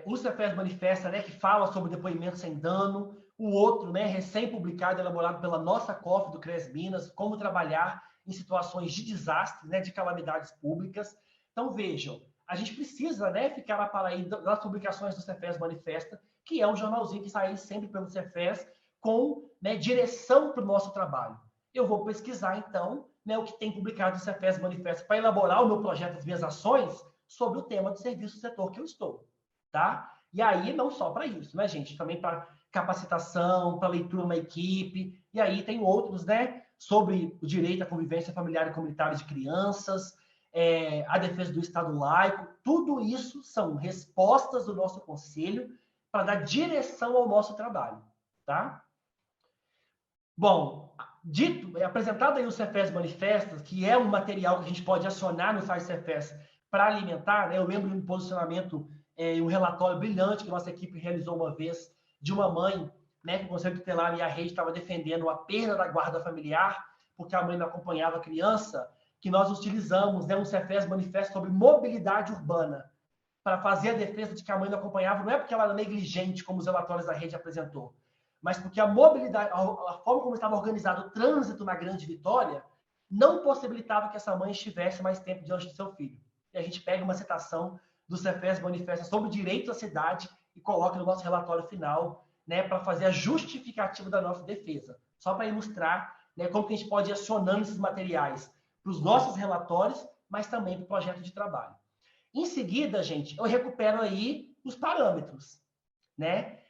O Cefes Manifesta, né, que fala sobre depoimento sem dano. O outro, né, recém-publicado, elaborado pela nossa COF do CRES Minas, como trabalhar em situações de desastre, né, de calamidades públicas. Então, vejam, a gente precisa, né, ficar a par aí das publicações do Cefes Manifesta, que é um jornalzinho que sai sempre pelo Cefes, com, né, direção para o nosso trabalho. Eu vou pesquisar, então, né, o que tem publicado no Cefes Manifesta para elaborar o meu projeto, as minhas ações, sobre o tema do serviço do setor que eu estou. Tá? E aí, não só para isso, né, gente? Também para capacitação, para leitura na equipe, e aí tem outros, né? Sobre o direito à convivência familiar e comunitária de crianças, a defesa do Estado laico, tudo isso são respostas do nosso conselho para dar direção ao nosso trabalho, tá? Bom, apresentado aí o Cefes Manifestos, que é um material que a gente pode acionar no site Cefes para alimentar, né? Eu lembro de um posicionamento, um relatório brilhante que nossa equipe realizou uma vez, de uma mãe, né, que o Conselho Tutelar e a rede estava defendendo a perda da guarda familiar, porque a mãe não acompanhava a criança, que nós utilizamos, né, um Cefes Manifesto sobre mobilidade urbana, para fazer a defesa de que a mãe não acompanhava, não é porque ela era negligente, como os relatórios da rede apresentou, mas porque a mobilidade, a forma como estava organizado o trânsito na Grande Vitória, não possibilitava que essa mãe estivesse mais tempo diante do seu filho. E a gente pega uma citação do Cefes Manifesta sobre o direito à cidade e coloca no nosso relatório final, né, para fazer a justificativa da nossa defesa. Só para ilustrar, né, como que a gente pode ir acionando esses materiais para os nossos relatórios, mas também para o projeto de trabalho. Em seguida, gente, eu recupero aí os parâmetros, né?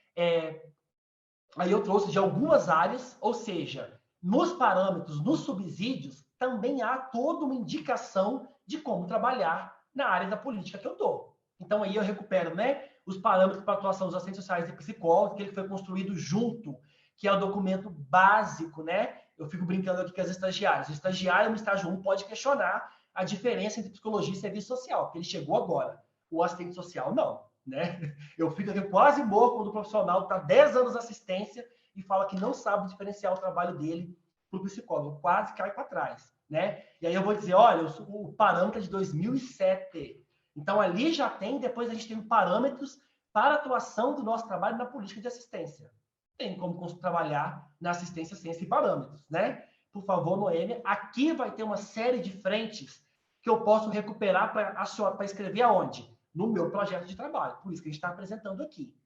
Aí eu trouxe de algumas áreas, ou seja, nos parâmetros, nos subsídios, também há toda uma indicação de como trabalhar na área da política que eu estou. Então, aí eu recupero, né, os parâmetros para atuação dos assistentes sociais e psicólogos, que ele foi construído junto, que é o documento básico, né? Eu fico brincando aqui com as estagiárias. O estagiário no estágio 1 pode questionar a diferença entre psicologia e serviço social, porque ele chegou agora. O assistente social, não. Né? Eu fico aqui quase morro quando o profissional está 10 anos de assistência e fala que não sabe diferenciar o trabalho dele para o psicólogo. Quase cai para trás. Né? E aí eu vou dizer, olha, o parâmetro é de 2007. Então, ali já tem, depois a gente tem parâmetros para a atuação do nosso trabalho na política de assistência. Tem como trabalhar na assistência sem esses parâmetros, né? Por favor, Noêmia, aqui vai ter uma série de frentes que eu posso recuperar para escrever aonde? No meu projeto de trabalho. Por isso que a gente está apresentando aqui,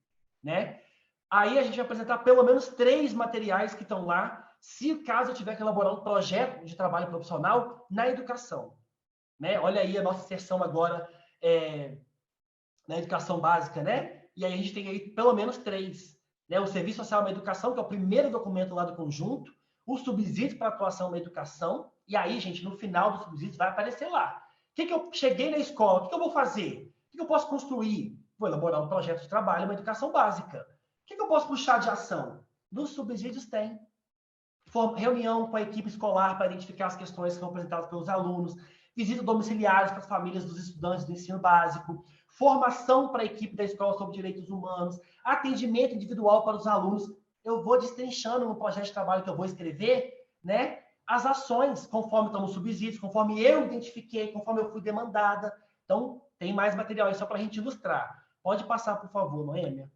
né? Aí a gente vai apresentar pelo menos 3 materiais que estão lá, se caso eu tiver que elaborar um projeto de trabalho profissional na educação, né? Olha aí a nossa sessão agora na educação básica, né? E aí a gente tem aí pelo menos 3, né? O Serviço Social na Educação, que é o primeiro documento lá do conjunto, o subsídio para atuação na educação, e aí, gente, no final do subsídio vai aparecer lá. O que eu cheguei na escola, o que eu vou fazer? O que eu posso construir? Vou elaborar um projeto de trabalho, uma educação básica. O que eu posso puxar de ação? Nos subsídios tem. Reunião com a equipe escolar para identificar as questões que são apresentadas pelos alunos, visita domiciliares para as famílias dos estudantes do ensino básico, formação para a equipe da escola sobre direitos humanos, atendimento individual para os alunos. Eu vou destrinchando no projeto de trabalho que eu vou escrever, né, as ações, conforme estão nos subsídios, conforme eu identifiquei, conforme eu fui demandada. Então, tem mais material aí só para a gente ilustrar. Pode passar, por favor, Noêmia.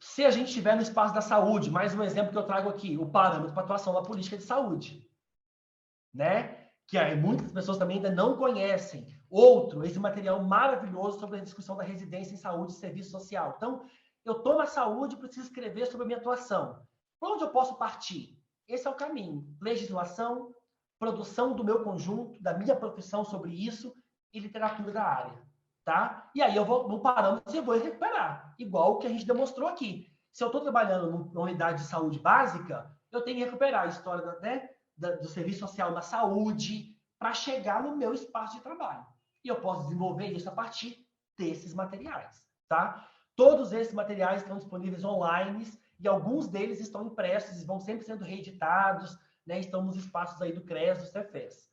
Se a gente estiver no espaço da saúde, mais um exemplo que eu trago aqui, o parâmetro para atuação na política de saúde, né? Que aí muitas pessoas também ainda não conhecem. Outro, esse material maravilhoso sobre a discussão da residência em saúde e serviço social. Então, eu estou na saúde e preciso escrever sobre a minha atuação. Por onde eu posso partir? Esse é o caminho. Legislação, produção do meu conjunto, da minha profissão sobre isso e literatura da área. Tá? E aí eu vou no parâmetro e vou recuperar, igual o que a gente demonstrou aqui. Se eu estou trabalhando numa unidade de saúde básica, eu tenho que recuperar a história do serviço social na saúde para chegar no meu espaço de trabalho. E eu posso desenvolver isso a partir desses materiais, tá? Todos esses materiais estão disponíveis online e alguns deles estão impressos e vão sempre sendo reeditados, né? Estão nos espaços aí do CRES, do Cefes.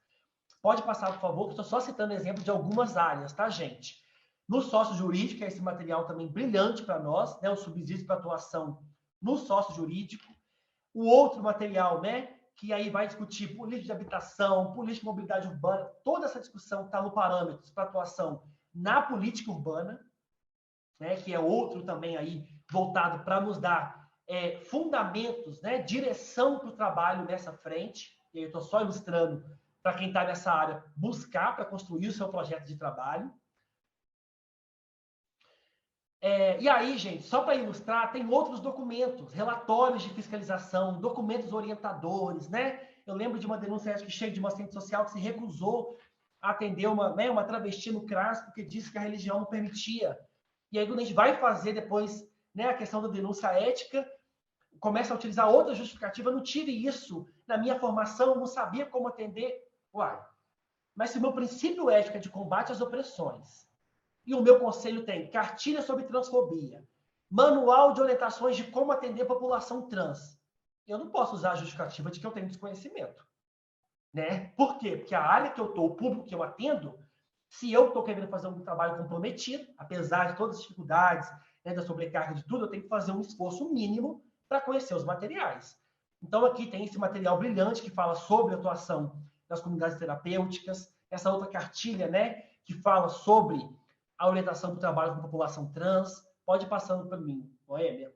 Pode passar, por favor, que estou só citando exemplo de algumas áreas, tá, gente? No sócio jurídico, é esse material também brilhante para nós, né? O subsídio para atuação no sócio jurídico. O outro material, né? Que aí vai discutir política de habitação, política de mobilidade urbana, toda essa discussão está no parâmetros para atuação na política urbana, né? Que é outro também aí voltado para nos dar fundamentos, né? Direção para o trabalho nessa frente. E aí eu estou só ilustrando para quem está nessa área buscar para construir o seu projeto de trabalho. E aí, gente, só para ilustrar, tem outros documentos, relatórios de fiscalização, documentos orientadores, né? Eu lembro de uma denúncia, acho que cheia de uma assistente social que se recusou a atender uma travesti no CRAS porque disse que a religião não permitia. E aí, quando a gente vai fazer depois, né, a questão da denúncia ética, começa a utilizar outra justificativa, eu não tive isso na minha formação, não sabia como atender. Uai, mas se o meu princípio ético é de combate às opressões, e o meu conselho tem cartilha sobre transfobia, manual de orientações de como atender a população trans, eu não posso usar a justificativa de que eu tenho desconhecimento. Né? Por quê? Porque a área que eu estou, o público que eu atendo, se eu estou querendo fazer um trabalho comprometido, apesar de todas as dificuldades, né, da sobrecarga de tudo, eu tenho que fazer um esforço mínimo para conhecer os materiais. Então, aqui tem esse material brilhante que fala sobre a atuação das comunidades terapêuticas, essa outra cartilha, né, que fala sobre a orientação do trabalho com a população trans. Pode ir passando para mim, Noêmia.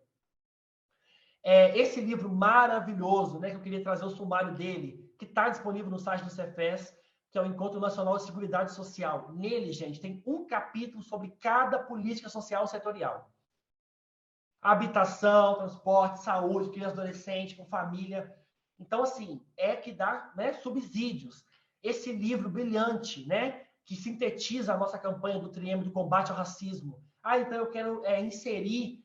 Esse livro maravilhoso, né, que eu queria trazer o sumário dele, que está disponível no site do Cefes, que é o Encontro Nacional de Seguridade Social. Nele, gente, tem um capítulo sobre cada política social setorial. Habitação, transporte, saúde, criança e adolescente, com família. Então, assim, que dá, né, subsídios. Esse livro brilhante, né, que sintetiza a nossa campanha do Triênio do combate ao racismo. Então eu quero inserir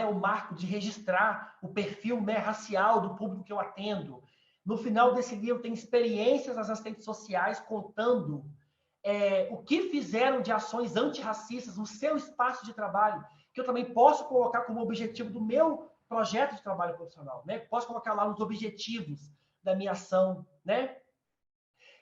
o marco de registrar o perfil, né, racial do público que eu atendo. No final desse livro tem experiências das assistentes sociais contando o que fizeram de ações antirracistas no seu espaço de trabalho, que eu também posso colocar como objetivo do meu projeto de trabalho profissional, né? Posso colocar lá nos objetivos da minha ação, né?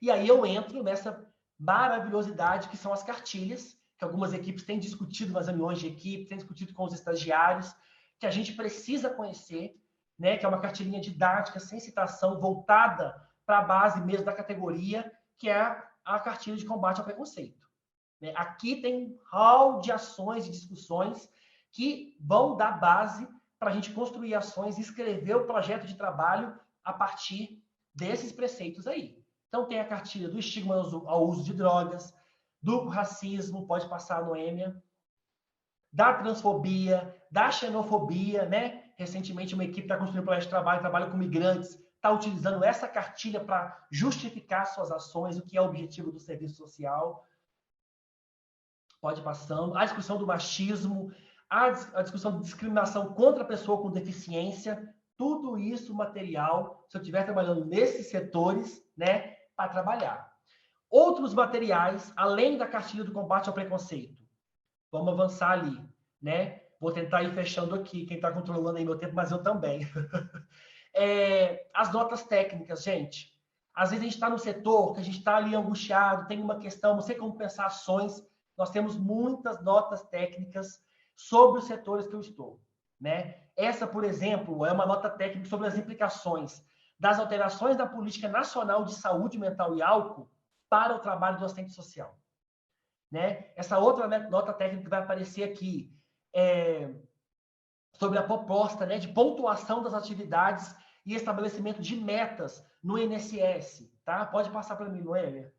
E aí eu entro nessa maravilhosidade que são as cartilhas, que algumas equipes têm discutido nas reuniões de equipe, têm discutido com os estagiários, que a gente precisa conhecer, né? Que é uma cartilhinha didática, sem citação, voltada para a base mesmo da categoria, que é a cartilha de combate ao preconceito. Né? Aqui tem um hall de ações e discussões que vão dar base para a gente construir ações e escrever o projeto de trabalho a partir desses preceitos aí. Então, tem a cartilha do estigma ao uso de drogas, do racismo, pode passar, Noêmia, da transfobia, da xenofobia, né? Recentemente, uma equipe está construindo um projeto de trabalho com migrantes, está utilizando essa cartilha para justificar suas ações, o que é o objetivo do serviço social. Pode ir passando. A discussão do machismo, a discussão de discriminação contra a pessoa com deficiência, tudo isso material, se eu estiver trabalhando nesses setores, né, para trabalhar. Outros materiais, além da cartilha do combate ao preconceito. Vamos avançar ali, né? Vou tentar ir fechando aqui, quem está controlando aí meu tempo, mas eu também. As notas técnicas, gente. Às vezes a gente está no setor, que a gente está ali angustiado, tem uma questão, não sei como pensar ações. Nós temos muitas notas técnicas sobre os setores que eu estou, né? Essa, por exemplo, é uma nota técnica sobre as implicações das alterações da Política Nacional de Saúde Mental e Álcool para o trabalho do assistente social. Né? Essa outra nota técnica que vai aparecer aqui sobre a proposta, né, de pontuação das atividades e estabelecimento de metas no INSS. Tá? Pode passar para mim, Noêmia.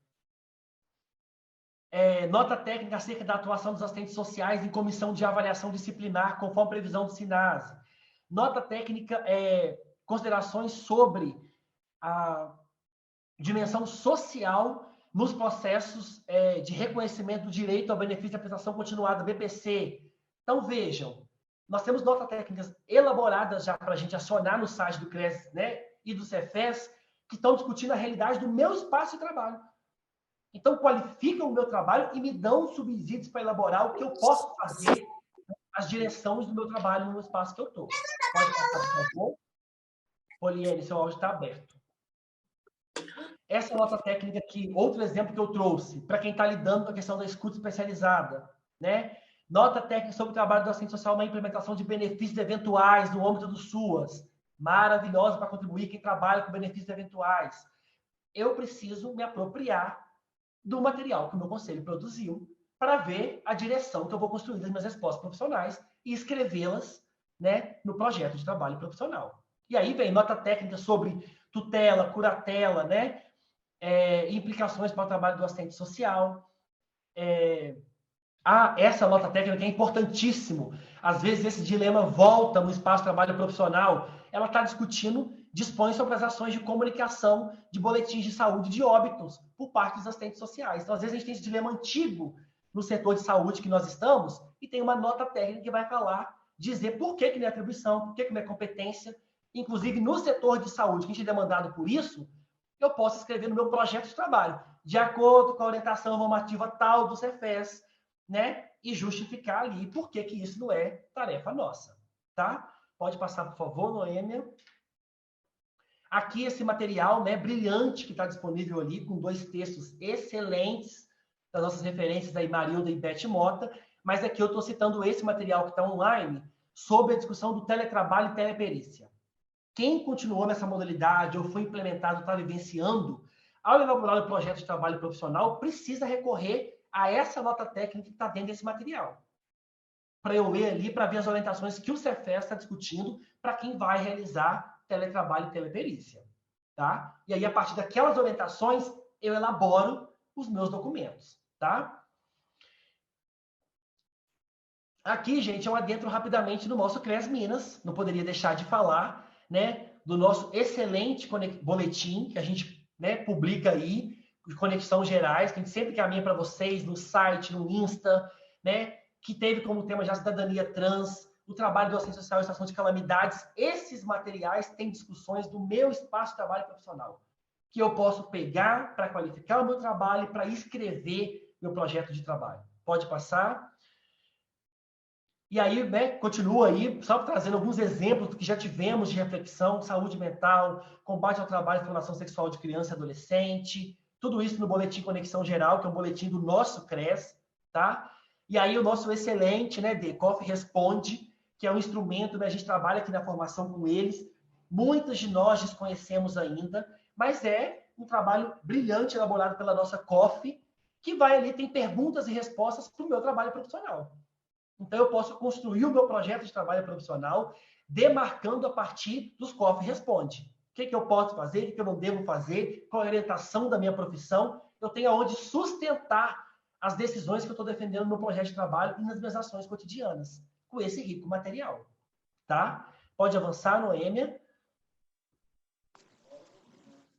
Nota técnica acerca da atuação dos assistentes sociais em comissão de avaliação disciplinar, conforme previsão do SINASE. Nota técnica, considerações sobre a dimensão social nos processos de reconhecimento do direito ao benefício de prestação continuada, BPC. Então, vejam, nós temos notas técnicas elaboradas já para a gente acionar no site do CRES, né, e do Cefes, que estão discutindo a realidade do meu espaço de trabalho. Então, qualificam o meu trabalho e me dão subsídios para elaborar o que eu posso fazer, as direções do meu trabalho no espaço que eu estou. Pode passar, por favor? Poliene, seu áudio está aberto. Essa é a nota técnica aqui, outro exemplo que eu trouxe, para quem está lidando com a questão da escuta especializada, né? Nota técnica sobre o trabalho do assistente social na implementação de benefícios eventuais no âmbito do SUAS. Maravilhosa para contribuir quem trabalha com benefícios eventuais. Eu preciso me apropriar do material que o meu conselho produziu para ver a direção que eu vou construir das minhas respostas profissionais e escrevê-las, né, no projeto de trabalho profissional. E aí vem nota técnica sobre tutela, curatela, né, implicações para o trabalho do assistente social. Essa nota técnica é importantíssimo. Às vezes esse dilema volta no espaço de trabalho profissional. Ela está discutindo, dispõe sobre as ações de comunicação de boletins de saúde de óbitos por parte dos assistentes sociais. Então, às vezes, a gente tem esse dilema antigo no setor de saúde que nós estamos e tem uma nota técnica que vai falar, dizer por que não é atribuição, por que não é competência. Inclusive, no setor de saúde, que a gente é demandado por isso, eu posso escrever no meu projeto de trabalho, de acordo com a orientação normativa tal do Cefes, né? E justificar ali por que isso não é tarefa nossa, tá? Pode passar, por favor, Noêmia. Aqui esse material, né, brilhante que está disponível ali, com 2 textos excelentes das nossas referências da Marilda e Beth Mota, mas aqui eu estou citando esse material que está online sobre a discussão do teletrabalho e teleperícia. Quem continuou nessa modalidade ou foi implementado, está vivenciando, ao elaborar o projeto de trabalho profissional, precisa recorrer a essa nota técnica que está dentro desse material. Para eu ler ali, para ver as orientações que o Cefes está discutindo para quem vai realizar teletrabalho e teleperícia. Tá? E aí, a partir daquelas orientações, eu elaboro os meus documentos. Tá? Aqui, gente, eu adentro rapidamente no nosso CRES Minas, não poderia deixar de falar, né, do nosso excelente boletim, que a gente, né, publica aí, de conexão gerais, que a gente sempre caminha para vocês no site, no Insta, né, que teve como tema já a cidadania trans, o trabalho do assistente social em situação de calamidades. Esses materiais têm discussões do meu espaço de trabalho profissional, que eu posso pegar para qualificar o meu trabalho e para escrever meu projeto de trabalho. Pode passar. E aí, né, continua aí, só trazendo alguns exemplos do que já tivemos de reflexão, saúde mental, combate ao trabalho e formação sexual de criança e adolescente, tudo isso no Boletim Conexão Geral, que é um boletim do nosso CRES, tá? E aí o nosso excelente, né, DECOF Responde, que é um instrumento, né, a gente trabalha aqui na formação com eles, muitos de nós desconhecemos ainda, mas é um trabalho brilhante elaborado pela nossa COF, que vai ali, tem perguntas e respostas para o meu trabalho profissional. Então, eu posso construir o meu projeto de trabalho profissional demarcando a partir dos COF Responde. O que eu posso fazer, o que eu não devo fazer, qual é a orientação da minha profissão. Eu tenho aonde sustentar as decisões que eu estou defendendo no meu projeto de trabalho e nas minhas ações cotidianas, com esse rico material. Tá? Pode avançar, Noêmia.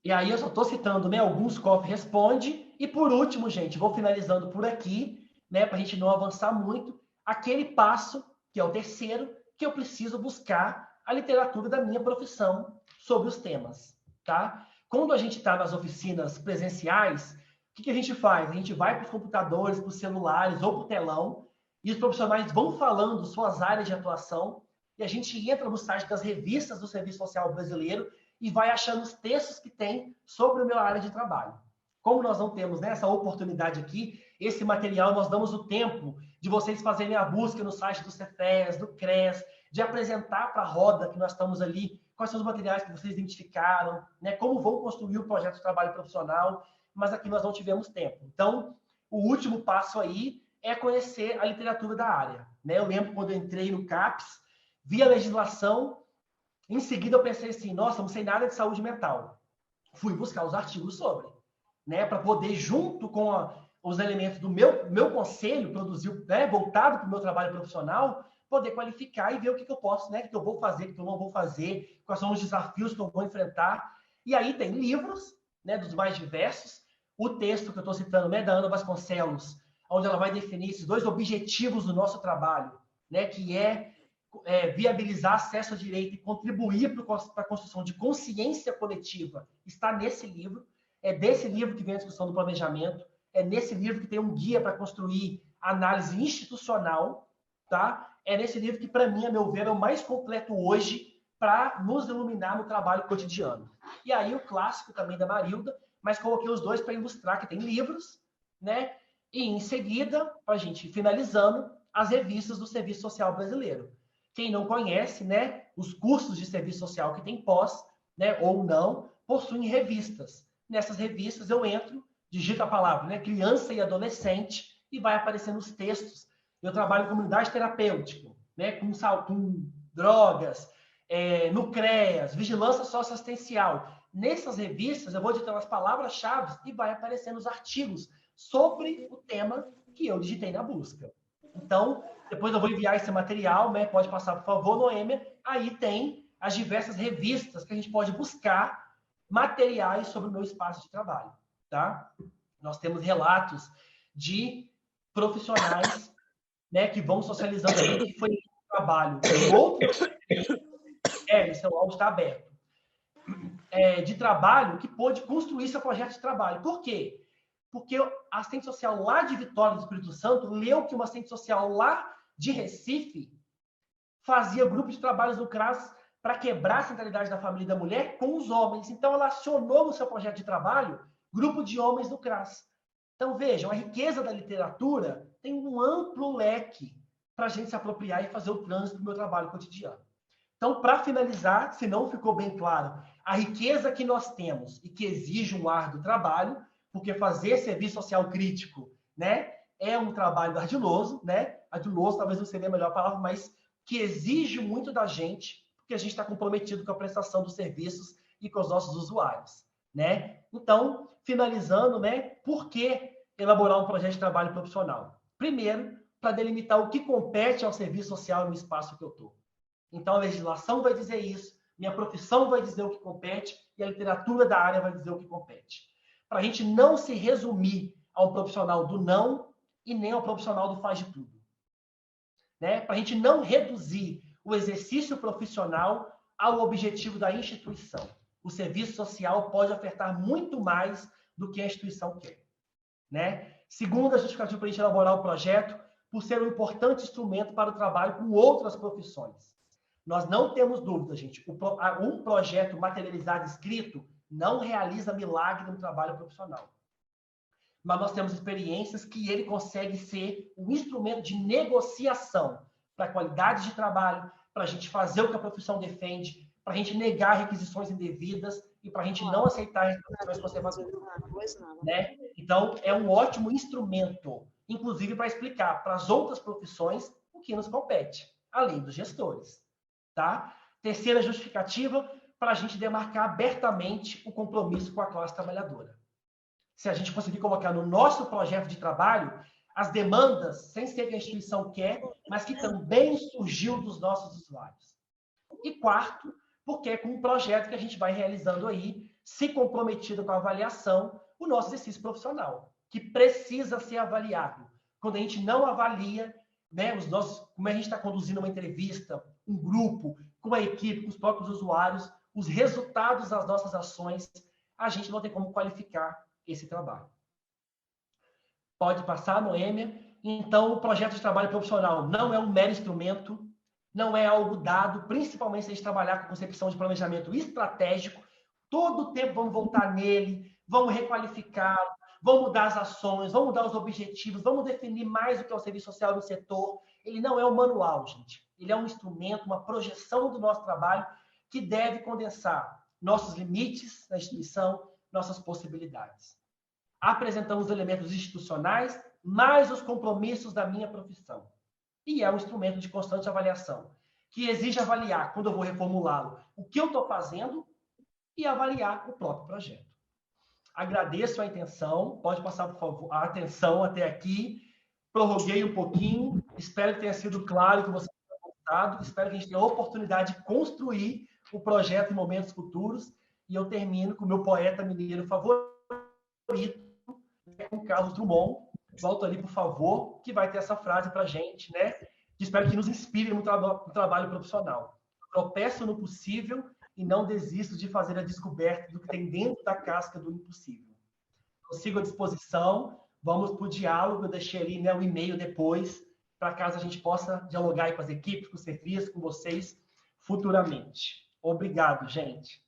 E aí, eu só estou citando, né, alguns COF Responde. E, por último, gente, vou finalizando por aqui, né, para a gente não avançar muito, aquele passo, que é o terceiro, que eu preciso buscar a literatura da minha profissão sobre os temas, tá? Quando a gente está nas oficinas presenciais, o que a gente faz? A gente vai para os computadores, para os celulares ou para o telão, e os profissionais vão falando suas áreas de atuação, e a gente entra no site das revistas do Serviço Social Brasileiro e vai achando os textos que tem sobre a minha área de trabalho. Como nós não temos, né, essa oportunidade aqui, esse material, nós damos o tempo de vocês fazerem a busca no site do Cefes, do CRES, de apresentar para a roda que nós estamos ali, quais são os materiais que vocês identificaram, né, como vão construir o projeto de trabalho profissional, mas aqui nós não tivemos tempo. Então, o último passo aí é conhecer a literatura da área. Né? Eu lembro quando eu entrei no CAPES, vi a legislação, em seguida eu pensei assim, nossa, não sei nada de saúde mental. Fui buscar os artigos sobre, né, para poder, junto com os elementos do meu conselho, produziu, né, voltado para o meu trabalho profissional, poder qualificar e ver o que eu posso, né, que eu vou fazer, que eu não vou fazer, quais são os desafios que eu vou enfrentar. E aí tem livros, né, dos mais diversos, o texto que eu estou citando, né, da Ana Vasconcelos, onde ela vai definir esses 2 objetivos do nosso trabalho, né, que é viabilizar acesso ao direito e contribuir para a construção de consciência coletiva, está nesse livro. É desse livro que vem a discussão do planejamento, É nesse livro que tem um guia para construir análise institucional, tá? É nesse livro que, para mim, a meu ver, é o mais completo hoje para nos iluminar no trabalho cotidiano. E aí o clássico também da Marilda, mas coloquei os dois para ilustrar que tem livros, né? E em seguida, para a gente finalizando, as revistas do Serviço Social Brasileiro. Quem não conhece, né, os cursos de serviço social que tem pós, né, ou não, possuem revistas. Nessas revistas eu entro, digito a palavra, né, criança e adolescente, e vai aparecendo os textos. Eu trabalho em comunidade terapêutica, né, com drogas, no CREAS, vigilância socioassistencial. Nessas revistas, eu vou digitando as palavras-chave e vai aparecendo os artigos sobre o tema que eu digitei na busca. Então, depois eu vou enviar esse material, né? Pode passar, por favor, Noêmia. Aí tem as diversas revistas que a gente pode buscar materiais sobre o meu espaço de trabalho, tá? Nós temos relatos de profissionais, né, que vão socializando ali, que foi um trabalho de outros... seu áudio está aberto. De trabalho que pôde construir seu projeto de trabalho. Por quê? Porque a assistente social lá de Vitória do Espírito Santo leu que uma assistente social lá de Recife fazia grupo de trabalhos no CRAS para quebrar a centralidade da família e da mulher com os homens. Então, ela acionou no seu projeto de trabalho grupo de homens no CRAS. Então, vejam, a riqueza da literatura tem um amplo leque para a gente se apropriar e fazer o trânsito do meu trabalho cotidiano. Então, para finalizar, se não ficou bem claro, a riqueza que nós temos e que exige um árduo trabalho, porque fazer serviço social crítico, né, é um trabalho ardiloso, né? Ardiloso talvez não seria a melhor palavra, mas que exige muito da gente, porque a gente está comprometido com a prestação dos serviços e com os nossos usuários, né? Então, finalizando, né, por que elaborar um projeto de trabalho profissional? Primeiro, para delimitar o que compete ao serviço social no espaço que eu estou. Então, a legislação vai dizer isso, minha profissão vai dizer o que compete e a literatura da área vai dizer o que compete. Para a gente não se resumir ao profissional do não e nem ao profissional do faz de tudo. Né? Para a gente não reduzir o exercício profissional ao objetivo da instituição. O serviço social pode ofertar muito mais do que a instituição quer. Né? Segunda justificativa para a gente elaborar o projeto, por ser um importante instrumento para o trabalho com outras profissões. Nós não temos dúvida, gente. Um projeto materializado escrito não realiza milagre no trabalho profissional. Mas nós temos experiências que ele consegue ser um instrumento de negociação para a qualidade de trabalho, para a gente fazer o que a profissão defende, para a gente negar requisições indevidas e para a gente não aceitar requisições conservadoras. Né? Então, é um ótimo instrumento, inclusive para explicar para as outras profissões o que nos compete, além dos gestores. Tá? Terceira justificativa, para a gente demarcar abertamente o compromisso com a classe trabalhadora. Se a gente conseguir colocar no nosso projeto de trabalho as demandas, sem ser que a instituição quer, mas que também surgiu dos nossos usuários. E quarto, porque é com um projeto que a gente vai realizando aí, se comprometido com a avaliação, o nosso exercício profissional, que precisa ser avaliado. Quando a gente não avalia, né, como a gente está conduzindo uma entrevista, um grupo, com a equipe, com os próprios usuários, os resultados das nossas ações, a gente não tem como qualificar esse trabalho. Pode passar, Noêmia. Então, o projeto de trabalho profissional não é um mero instrumento, não é algo dado, principalmente se a gente trabalhar com concepção de planejamento estratégico. Todo o tempo vamos voltar nele, vamos requalificar, vamos mudar as ações, vamos mudar os objetivos, vamos definir mais o que é o serviço social no setor. Ele não é um manual, gente. Ele é um instrumento, uma projeção do nosso trabalho que deve condensar nossos limites na instituição, nossas possibilidades. Apresentamos elementos institucionais, mais os compromissos da minha profissão. E é um instrumento de constante avaliação, que exige avaliar, quando eu vou reformulá-lo, o que eu estou fazendo e avaliar o próprio projeto. Agradeço a intenção, pode passar, por favor, a atenção até aqui. Prorroguei um pouquinho, espero que tenha sido claro, que você tenha gostado, espero que a gente tenha a oportunidade de construir o projeto em momentos futuros, e eu termino com o meu poeta mineiro favorito, com Carlos Drummond. Volta ali, por favor, que vai ter essa frase para a gente, né? Que espero que nos inspire no trabalho profissional. Tropeço no possível e não desisto de fazer a descoberta do que tem dentro da casca do impossível. Eu sigo à disposição. Vamos para o diálogo, eu deixei ali, né, o e-mail depois, para caso a gente possa dialogar aí com as equipes, com os CEFIAs, com vocês futuramente. Obrigado, gente.